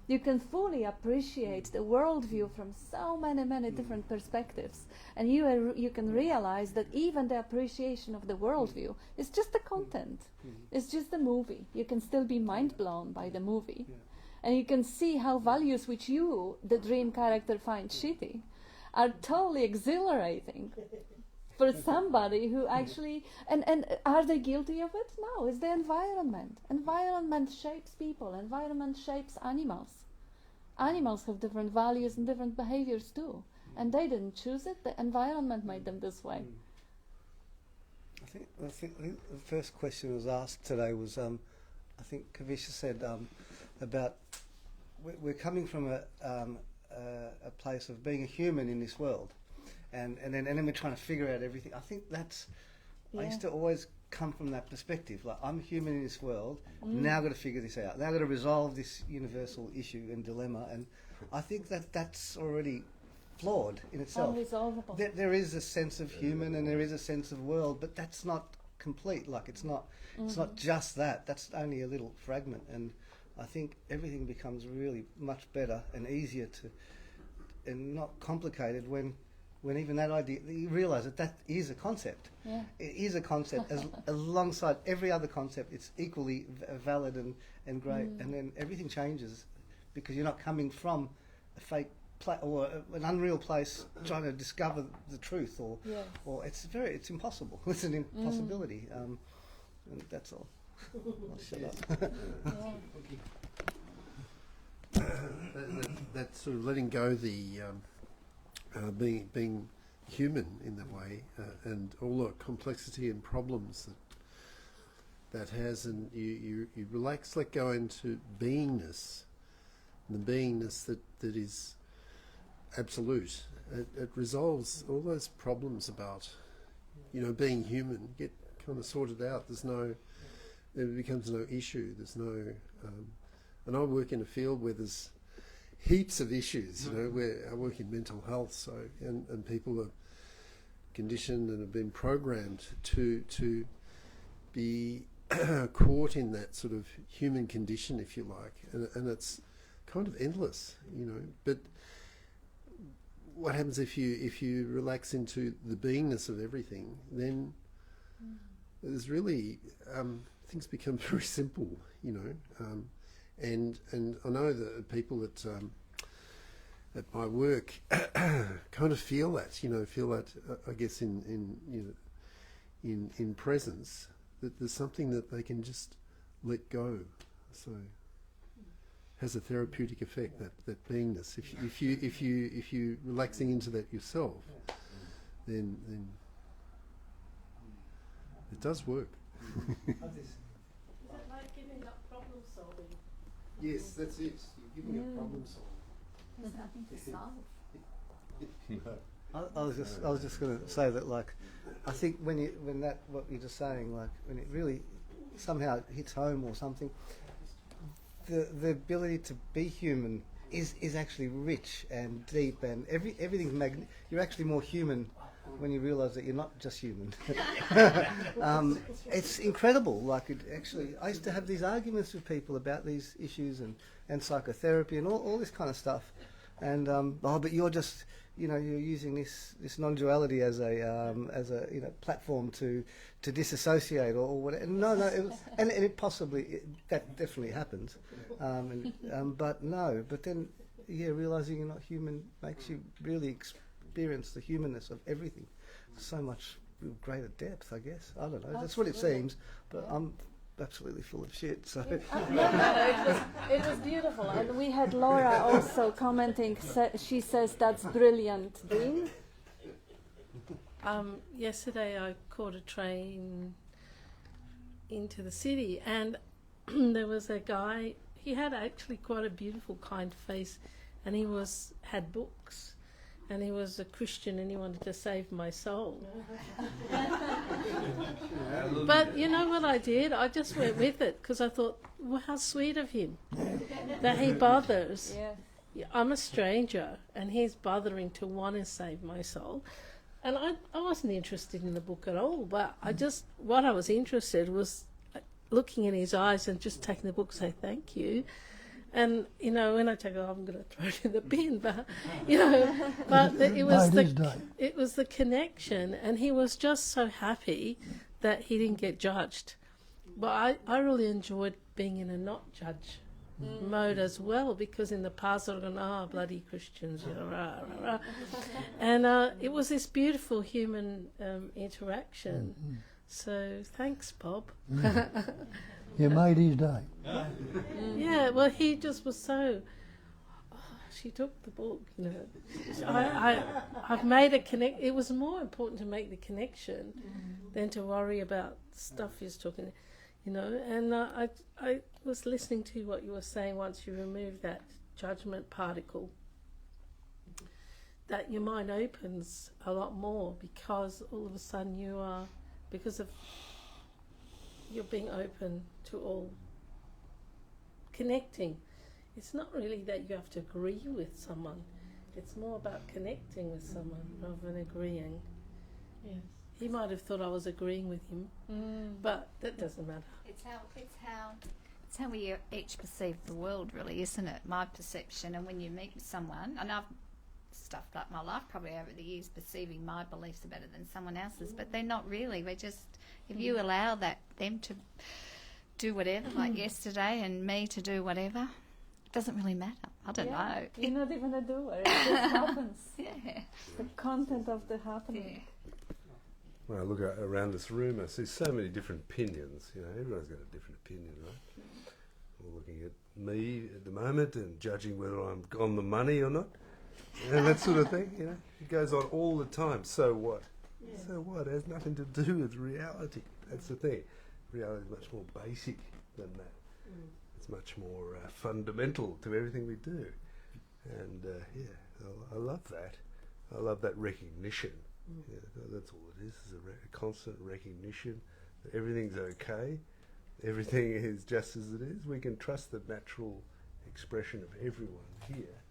you can fully appreciate the worldview from so many different perspectives, and you can realize that even the appreciation of the worldview is just the content. It's just the movie. You can still be mind blown by the movie, and you can see how values which you, the dream character, find shitty, are totally exhilarating for somebody who actually, and are they guilty of it? No, it's the environment. Environment shapes people. Environment shapes animals. Animals have different values and different behaviors too, and they didn't choose it. The environment made them this way. I think the first question was asked today was, I think Kavisha said about we're coming from a place of being a human in this world. And then we're trying to figure out everything. I think that's. I used to always come from that perspective. Like, I'm human in this world. Now I've got to figure this out. Now I've got to resolve this universal issue and dilemma. And I think that's already flawed in itself. Unresolvable. There is a sense of human and there is a sense of world, but that's not complete. Like, it's not. It's not just that. That's only a little fragment. And I think everything becomes really much better and easier and not complicated when even that idea, you realise that is a concept. Yeah. It is a concept alongside every other concept. It's equally valid and great. And then everything changes because you're not coming from a fake or an unreal place trying to discover the truth or it's impossible. It's an impossibility. And that's all. I'll shut up. That sort of letting go the being human in that way, and all the complexity and problems that has, and you relax, let go into beingness, and the beingness that is absolute. It resolves all those problems about, being human. Get kind of sorted out. There becomes no issue. There's no, and I work in a field where there's heaps of issues, where I work in mental health, so and people are conditioned and have been programmed to be caught in that sort of human condition, if you like, and it's kind of endless, But what happens if you relax into the beingness of everything? Then there's really things become very simple, And I know that people at my work kind of feel that, I guess in presence, that there's something that they can just let go. So has a therapeutic effect, that beingness. If you relaxing into that yourself, then it does work. Is it like giving up problem solving? Yes, that's it. You're giving a problem solving. There's nothing to solve. I was just going to say that, like, I think what you're just saying, like, when it really somehow hits home or something, the ability to be human is actually rich and deep, and everything's you're actually more human when you realise that you're not just human. It's incredible. Like, I used to have these arguments with people about these issues and psychotherapy and all this kind of stuff. And but you're just, you're using this non-duality as a platform to disassociate or whatever. No, and it possibly that definitely happens. But then realising you're not human makes you really experience the humanness of everything so much greater depth, I guess. I don't know. That's what it seems, but I'm absolutely full of shit. So it was beautiful, and we had Laura also commenting. She says that's brilliant, Dean. Yesterday I caught a train into the city, and there was a guy. He had actually quite a beautiful, kind face, and he had books. And he was a Christian and he wanted to save my soul. But you know what I did? I just went with it because I thought, well, how sweet of him that he bothers. Yeah. I'm a stranger and he's bothering to want to save my soul. And I wasn't interested in the book at all, but what I was interested was looking in his eyes and just taking the book and say thank you. And, you know, when I take it off, I'm going to throw it in the bin. But, you know, but it was it was the connection. And he was just so happy that he didn't get judged. But I really enjoyed being in a not judge mode as well, because in the past I'd gone, bloody Christians, you know, rah, rah, rah. And it was this beautiful human interaction. So thanks, Bob. You made his day. Yeah, well, he just was so. She took the book, you know. I've made a connect. It was more important to make the connection than to worry about stuff he's talking. You know, and I was listening to what you were saying. Once you remove that judgment particle, that your mind opens a lot more, because all of a sudden you are, because of you're being open to all, connecting. It's not really that you have to agree with someone. It's more about connecting with someone rather than agreeing. Yes. He might have thought I was agreeing with him, but that doesn't matter. It's how we each perceive the world, really, isn't it? My perception, and when you meet someone, and I've stuffed up my life probably over the years, perceiving my beliefs are better than someone else's, but they're not really. We're just, if you allow them to do whatever, like yesterday, and me to do whatever, it doesn't really matter. I don't know. You're not even a doer. It just happens. Yeah. The content of the happening. Yeah. When I look around this room, I see so many different opinions. You know, everyone's got a different opinion, right? We're looking at me at the moment and judging whether I'm on the money or not, and that sort of thing. You know, it goes on all the time. So what? Yeah. So what? It has nothing to do with reality. That's the thing. Reality is much more basic than that. It's much more fundamental to everything we do. And I love that. I love that recognition. Yeah, that's all it is a constant recognition that everything's okay, everything is just as it is. We can trust the natural expression of everyone here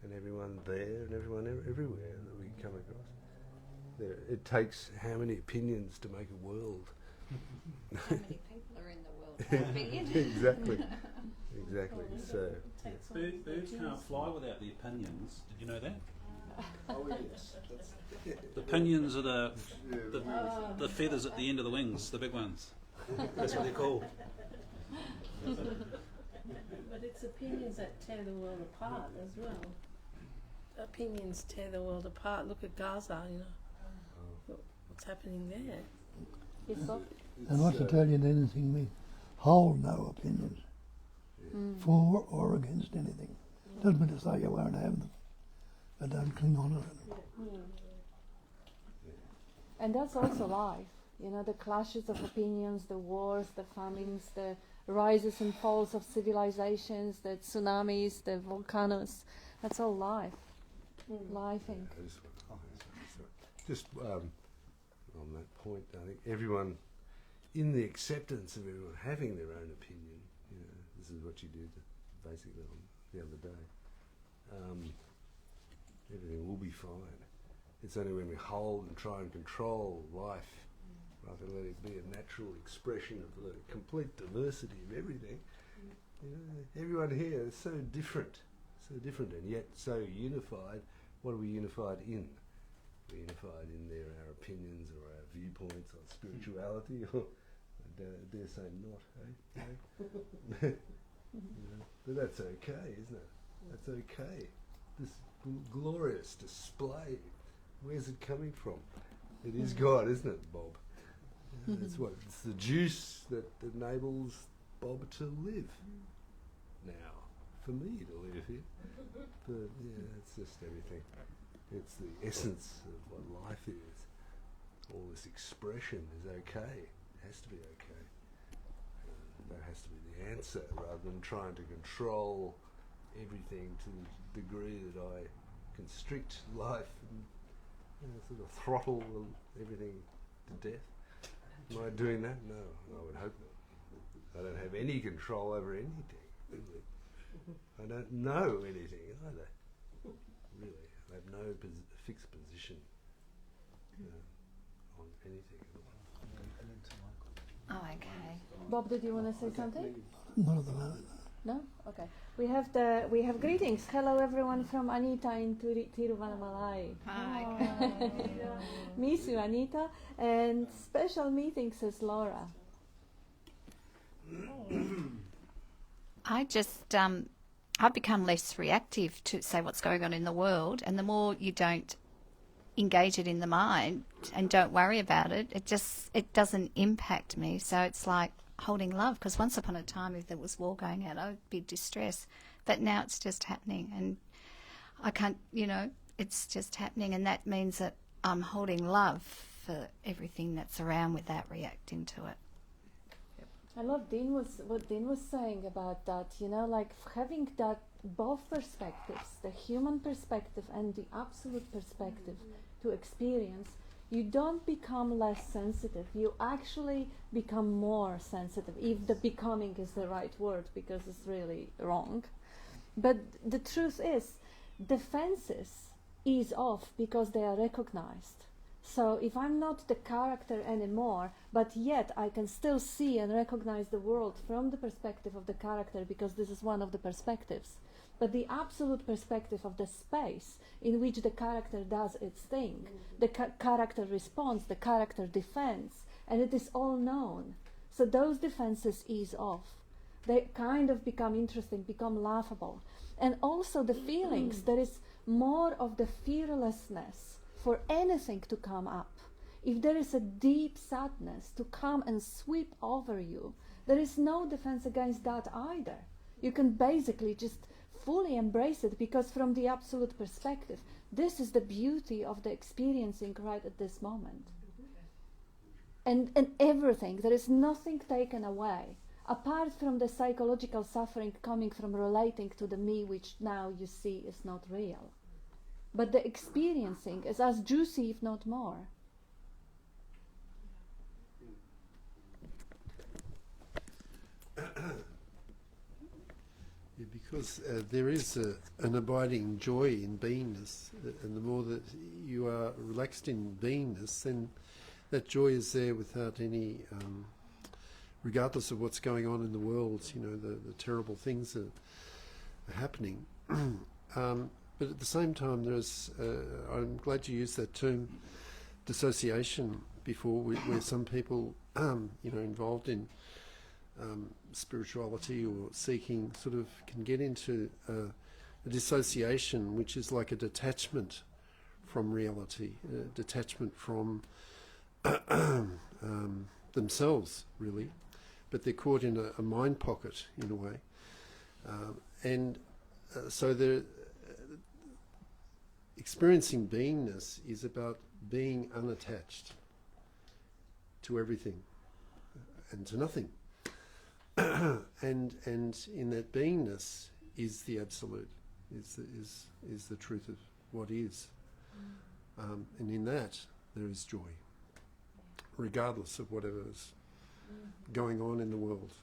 and everyone there and everyone everywhere that we come across. It takes how many opinions to make a world? How many people are in the world? Exactly. Exactly. So birds can't fly without the opinions. Did you know that? Oh yes. The pinions are the feathers at the end of the wings, the big ones. That's what they're called. But it's opinions that tear the world apart as well. Opinions tear the world apart. Look at Gaza, you know. What's happening there? And not to tell you anything, we hold no opinions for or against anything. Doesn't mean to say you won't have them, but don't cling on to them. And that's also life. You know, the clashes of opinions, the wars, the famines, the rises and falls of civilizations, the tsunamis, the volcanoes. That's all life. Life and... Just on that point, I think everyone, in the acceptance of everyone having their own opinion, you know, this is what you did basically on the other day, everything will be fine. It's only when we hold and try and control life, rather than let it be a natural expression of the complete diversity of everything. You know, everyone here is so different, and yet so unified. What are we unified in? We're unified in our opinions or our viewpoints on spirituality, or I dare say not, eh? You know, but that's okay, isn't it? That's okay. This glorious display, where's it coming from? It is God, isn't it, Bob? It's the juice that enables Bob to live now, for me to live here. But yeah, it's just everything. It's the essence of what life is. All this expression is okay. It has to be okay. That has to be the answer, rather than trying to control everything to the degree that I constrict life and sort of throttle everything to death. Am I doing that? No, I would hope not. I don't have any control over anything, really. I don't know anything either, really. I have no fixed position on anything at all. Oh, okay. Bob, did you want to say something? Not at the moment. No? Okay. We have greetings. Hello everyone from Anita in Tiruvannamalai. Hi. Miss you, Anita. And special meeting, says Laura. I just, I've become less reactive to, say, what's going on in the world, and the more you don't engage it in the mind and don't worry about it, it doesn't impact me. So it's like holding love, because once upon a time, if there was war going on, I would be distressed. But now it's just happening, and I can't, it's just happening, and that means that I'm holding love for everything that's around without reacting to it. I love what Dean was saying about that, like having that both perspectives, the human perspective and the absolute perspective to experience. You don't become less sensitive, you actually become more sensitive, if the becoming is the right word, because it's really wrong. But the truth is, defenses ease off because they are recognized. So if I'm not the character anymore, but yet I can still see and recognize the world from the perspective of the character, because this is one of the perspectives, but the absolute perspective of the space in which the character does its thing, the character responds, the character defends, and it is all known. So those defenses ease off. They kind of become interesting, become laughable. And also the feelings, there is more of the fearlessness for anything to come up. If there is a deep sadness to come and sweep over you, there is no defense against that either. You can basically just fully embrace it, because from the absolute perspective, this is the beauty of the experiencing right at this moment. And everything, there is nothing taken away, apart from the psychological suffering coming from relating to the me, which now you see is not real. But the experiencing is as juicy, if not more. Yeah, because there is an abiding joy in beingness, and the more that you are relaxed in beingness, then that joy is there without any, regardless of what's going on in the world, the terrible things that are happening. But at the same time, I'm glad you used that term, dissociation, before, where some people, involved in spirituality or seeking, sort of can get into a dissociation, which is like a detachment from reality, a detachment from themselves, really. But they're caught in a mind pocket, in a way. So the experiencing beingness is about being unattached to everything and to nothing. and in that beingness is the absolute, is the truth of what is. And in that there is joy, regardless of whatever is going on in the world.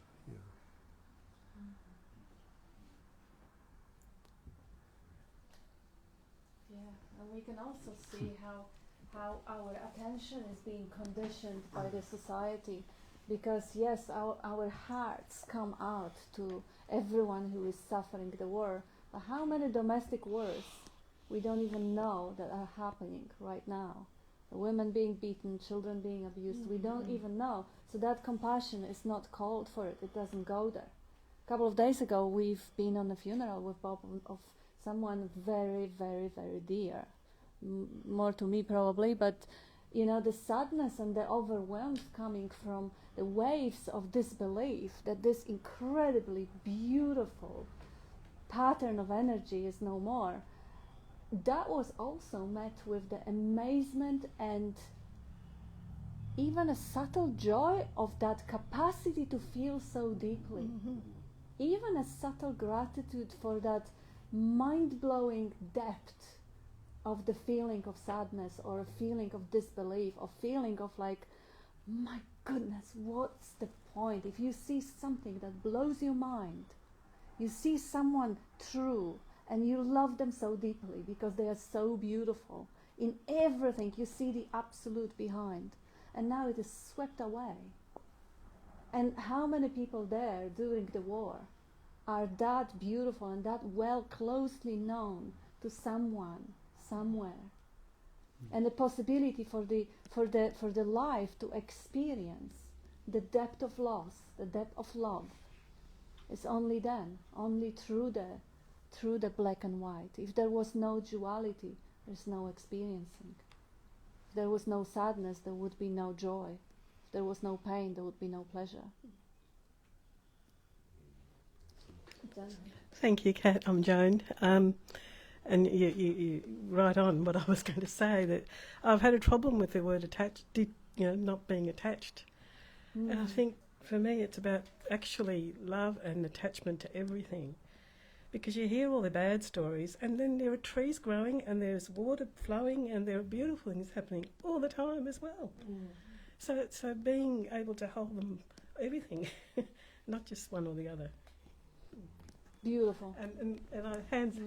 And we can also see how our attention is being conditioned by the society, because yes, our hearts come out to everyone who is suffering the war, but how many domestic wars we don't even know that are happening right now? The women being beaten, children being abused, we don't even know. So that compassion is not called for it doesn't go there. A couple of days ago we've been on a funeral with Bob of someone very, very, very dear, more to me probably, but the sadness and the overwhelm coming from the waves of disbelief that this incredibly beautiful pattern of energy is no more, that was also met with the amazement and even a subtle joy of that capacity to feel so deeply. Even a subtle gratitude for that mind-blowing depth of the feeling of sadness, or a feeling of disbelief, or feeling of like, my goodness, what's the point? If you see something that blows your mind, you see someone true, and you love them so deeply because they are so beautiful. In everything you see the absolute behind, and now it is swept away. And how many people there during the war are that beautiful and that well closely known to someone somewhere, and the possibility for the life to experience the depth of loss, the depth of love, is only then, only through the black and white. If there was no duality, there's no experiencing. If there was no sadness, there would be no joy. If there was no pain, there would be no pleasure. Thank you, Kat. I'm Joan. And you right on what I was going to say, that I've had a problem with the word attached, not being attached. And I think for me it's about actually love and attachment to everything. Because you hear all the bad stories, and then there are trees growing, and there's water flowing, and there are beautiful things happening all the time as well. So being able to hold them, everything, not just one or the other. Beautiful. And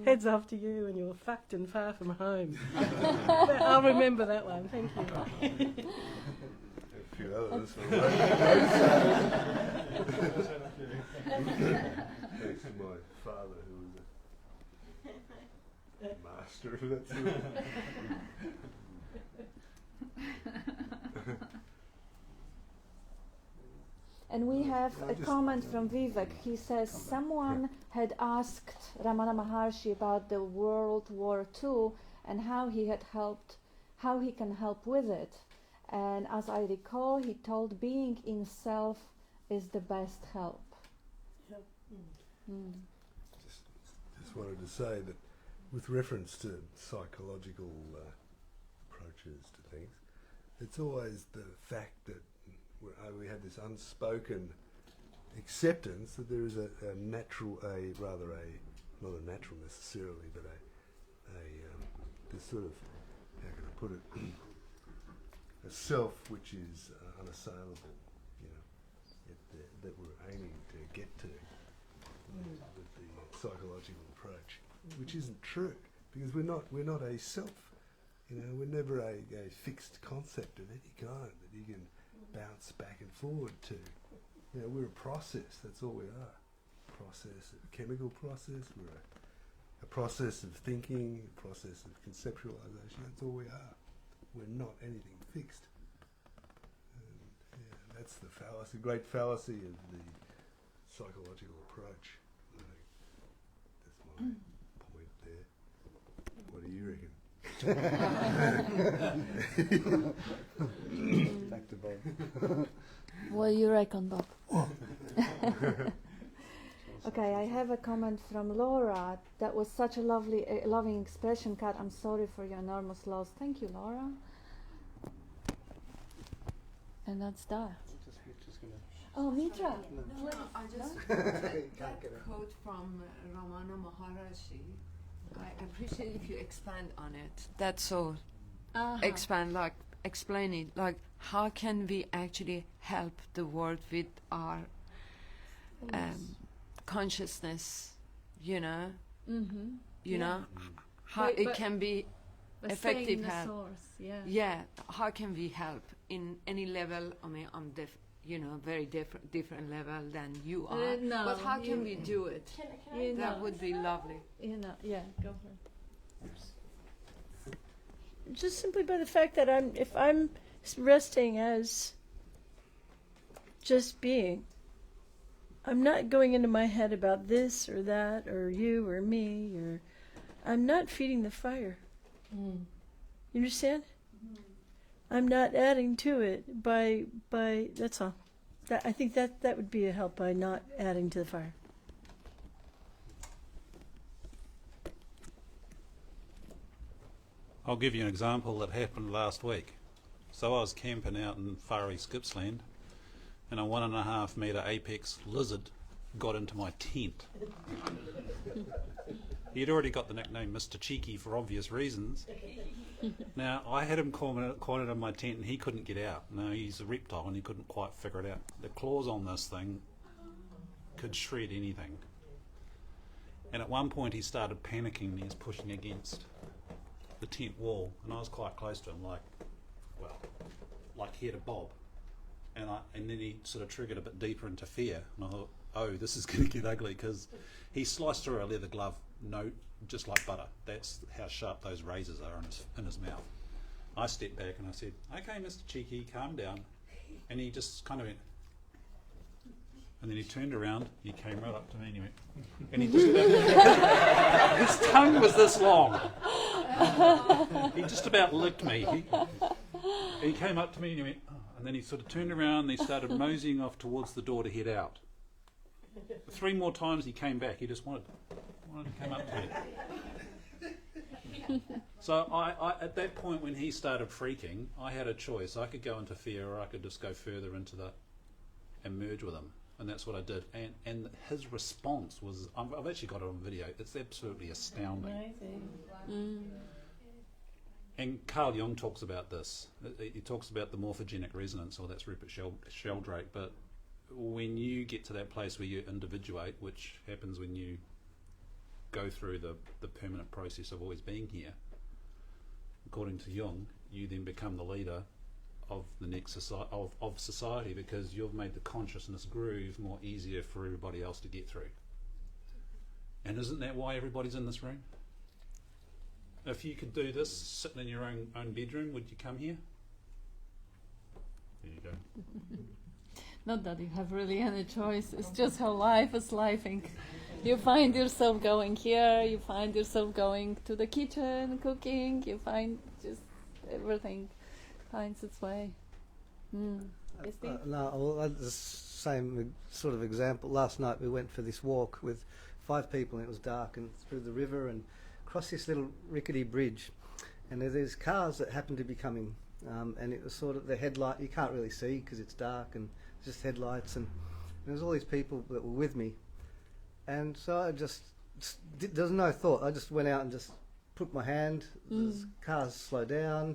heads off to you, and you're fucked and far from home. I'll remember that one. Thank you. A few others. Thanks to my father, who was a master of that sort of And we have a comment from Vivek. He says, someone had asked Ramana Maharishi about the World War II and how he can help with it. And as I recall, he told being in self is the best help. Yep. Just wanted to say that with reference to psychological approaches to things, it's always the fact that we have this unspoken acceptance that there is a natural, not a natural necessarily, but this sort of, how can I put it, a self which is unassailable, that we're aiming to get to with the psychological approach, which isn't true, because we're not a self. We're never a fixed concept of any kind that you can bounce back and forward to. We're a process, that's all we are. A chemical process, we're a process of thinking, a process of conceptualization, that's all we are. We're not anything fixed. That's the fallacy, great fallacy of the psychological approach. That's my point there. What do you reckon? Back to Bob. What do you reckon, Bob? Okay, I have a comment from Laura. That was such a loving expression, Kat. I'm sorry for your enormous loss. Thank you, Laura. And that's that. Oh, Mitra. I just that quote from Ramana Maharishi. I appreciate if you expand on it. That's all. Explain it. Like, how can we actually help the world with our consciousness? How it can be effective help. Yeah. How can we help in any level? I mean, I'm very different level than you are. No, but how can we do it? That would be lovely. Yeah, go for it. Just simply by the fact that if I'm resting as just being, I'm not going into my head about this or that or you or me, or I'm not feeding the fire. You understand? I'm not adding to it by that's all. I think that would be a help, by not adding to the fire. I'll give you an example that happened last week. So I was camping out in Far East Gippsland, and a 1.5 metre apex lizard got into my tent. He'd already got the nickname Mr. Cheeky for obvious reasons. Now, I had him cornered in my tent and he couldn't get out. Now, he's a reptile and he couldn't quite figure it out. The claws on this thing could shred anything. And at one point he started panicking and he was pushing against the tent wall, and I was quite close to him, like here to Bob. And then he sort of triggered a bit deeper into fear, and I thought, oh, this is going to get ugly, because he sliced through a leather glove, just like butter. That's how sharp those razors are in his mouth. I stepped back and I said, okay, Mr. Cheeky, calm down. And he just kind of went, and then he turned around, he came right up to me and he went, and he just about, his tongue was this long. He just about licked me. He came up to me and he went, oh, and then he sort of turned around and he started moseying off towards the door to head out. 3 more times he came back, he just wanted to come up to me. So I at that point when he started freaking, I had a choice. I could go into fear or I could just go further into and merge with him. And that's what I did. And his response was, I've actually got it on video, it's absolutely astounding. Amazing. And Carl Jung talks about this. He talks about the morphogenic resonance, or that's Rupert Sheldrake, but when you get to that place where you individuate, which happens when you go through the permanent process of always being here, according to Jung, you then become the leader of the next of society, because you've made the consciousness groove more easier for everybody else to get through. And isn't that why everybody's in this room? If you could do this sitting in your own bedroom, would you come here? There you go. Not that you have really any choice, it's just how life is lifing. You find yourself going here, you find yourself going to the kitchen, cooking, you find just everything finds its way. Yes, Steve? No, well, the same sort of example. Last night we went for this walk with 5 people and it was dark, and through the river and across this little rickety bridge, and there's cars that happened to be coming, and it was sort of the headlight, you can't really see because it's dark and just headlights, and there's all these people that were with me, and so I there's no thought, I just went out and just put my hand, the cars slowed down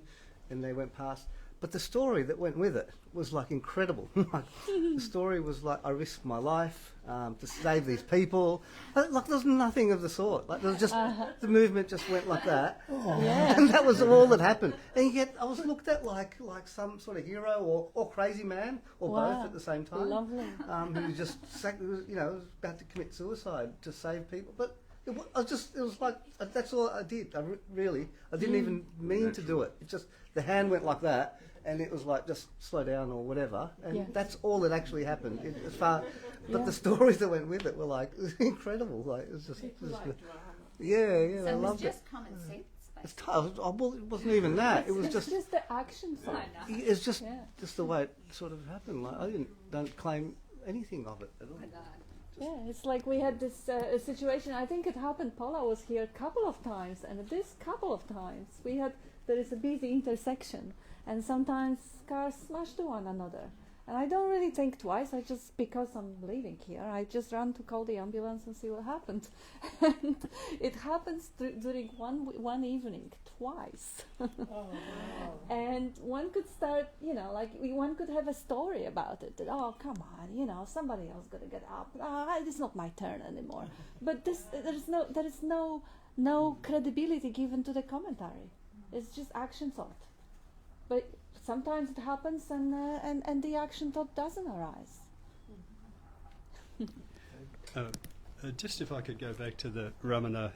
and they went past, but the story that went with it was like incredible. The story was like, I risked my life to save these people. Like there's nothing of the sort. Like there was just the movement just went like that, and that was all that happened. And yet I was looked at like some sort of hero or crazy man or both at the same time. Lovely. Who just was about to commit suicide to save people, but. It was like, that's all I did. I didn't even mean to do it. It just, the hand went like that, and it was like, just slow down or whatever. And that's all that actually happened. But the stories that went with it were like, it was incredible. Like, it was just, So I loved it. just common sense. It wasn't even that. It was just the action side. It's just the way it sort of happened. Like I don't claim anything of it at all. Yeah, it's like we had this situation, I think it happened, Paula was here a couple of times, and this couple of times there is a busy intersection, and sometimes cars smash to one another. And I don't really think twice, because I'm living here, I just run to call the ambulance and see what happened. And it happens during one evening, twice. Oh, wow. And one could start, one could have a story about it. That, oh, come on, somebody else got to get up. It's not my turn anymore. But there is no credibility given to the commentary. It's just action thought. But sometimes it happens and the action thought doesn't arise. Just if I could go back to the Ramana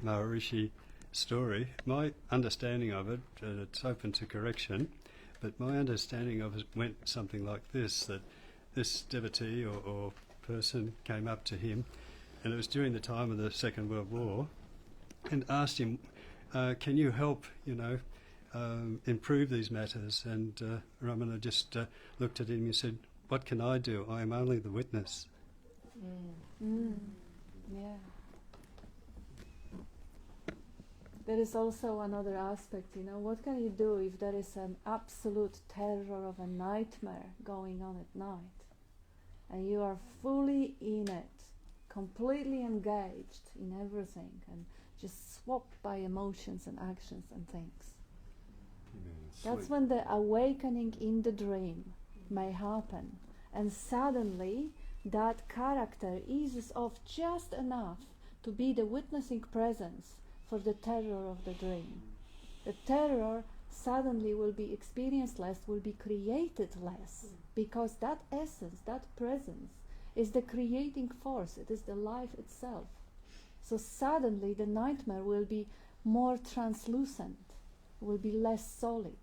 Maharishi story, my understanding of it, it's open to correction, but my understanding of it went something like this, that this devotee or person came up to him, and it was during the time of the Second World War, and asked him, can you help, improve these matters? And Ramana just looked at him and said, what can I do? I am only the witness. Yeah. There is also another aspect, what can you do if there is an absolute terror of a nightmare going on at night, and you are fully in it, completely engaged in everything, and just swamped by emotions and actions and things. That's when the awakening in the dream may happen, and suddenly that character eases off just enough to be the witnessing presence for the terror of the dream. The terror suddenly will be experienced less, will be created less, because that essence, that presence, is the creating force. It is the life itself. So suddenly the nightmare will be more translucent, will be less solid.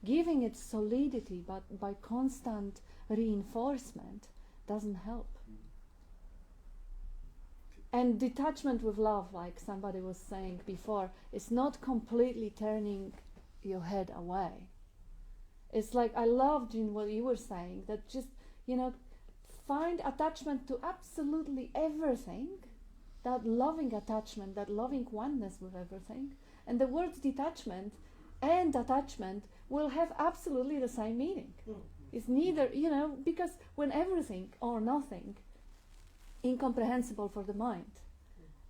Giving it solidity but by constant reinforcement doesn't help. And detachment with love, like somebody was saying before, is not completely turning your head away. It's like, I loved in what you were saying, that just, find attachment to absolutely everything, that loving attachment, that loving oneness with everything, and the words detachment and attachment will have absolutely the same meaning. It's neither, because when everything or nothing, incomprehensible for the mind,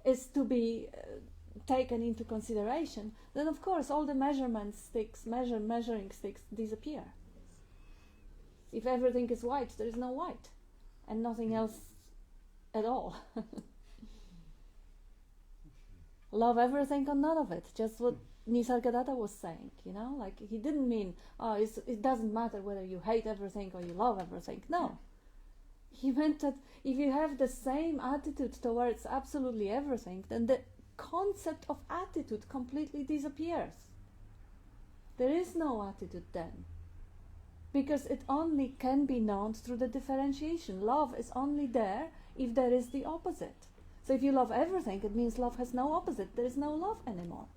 is to be taken into consideration, then of course all the measuring sticks disappear. If everything is white, there is no white, and nothing else at all. Love everything or none of it, just what Nisargadatta was saying, like he didn't mean, it doesn't matter whether you hate everything or you love everything. No. He meant that if you have the same attitude towards absolutely everything, then the concept of attitude completely disappears. There is no attitude then. Because it only can be known through the differentiation. Love is only there if there is the opposite. So if you love everything, it means love has no opposite. There is no love anymore.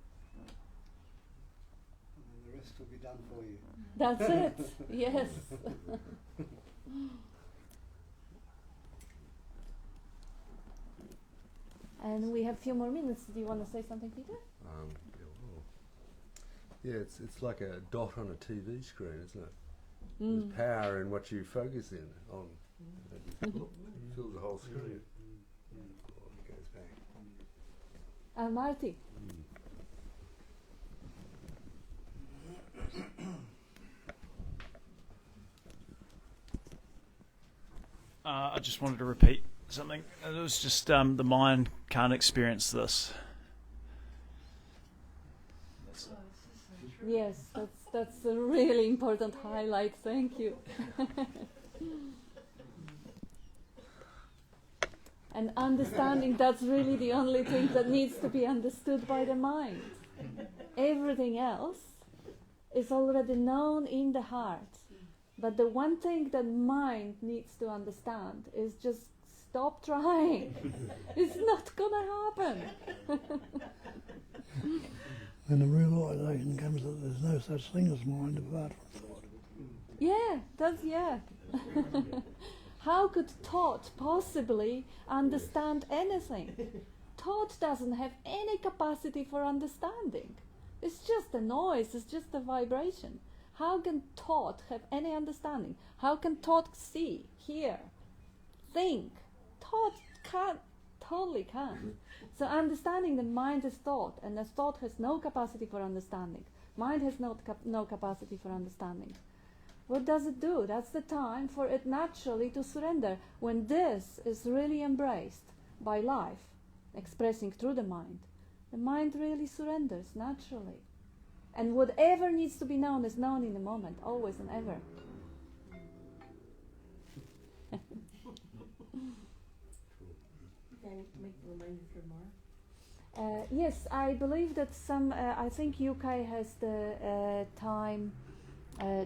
And the rest will be done for you. That's it. Yes. And we have a few more minutes. Do you want to say something, Peter? Yeah, it's like a dot on a TV screen, isn't it? There's power in what you focus in on. It fills the whole screen. It goes back. Marty. I just wanted to repeat something. It was just the mind can't experience this. Yes, that's a really important highlight. Thank you. And understanding, that's really the only thing that needs to be understood by the mind. Everything else is already known in the heart. But the one thing that mind needs to understand is just stop trying. It's not gonna happen. And the realization comes that there's no such thing as mind apart from thought. Yeah. How could thought possibly understand anything? Thought doesn't have any capacity for understanding. It's just a noise, it's just a vibration. How can thought have any understanding? How can thought see, hear, think? Thought totally can. So understanding the mind is thought, and the thought has no capacity for understanding. Mind has no capacity for understanding. What does it do? That's the time for it naturally to surrender. When this is really embraced by life, expressing through the mind really surrenders naturally. And whatever needs to be known is known in the moment, always and ever. Can you make the reminder for more? Yes, I believe that I think UK has the time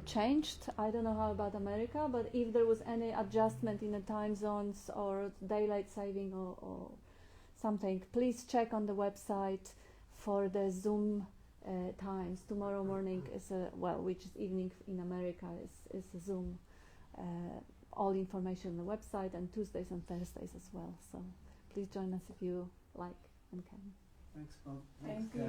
changed. I don't know how about America, but if there was any adjustment in the time zones or daylight saving or something, please check on the website for the Zoom times. Tomorrow morning is which is evening in America is a Zoom. All information on the website, and Tuesdays and Thursdays as well. So please join us if you like and can. Thanks, Bob. Thank you.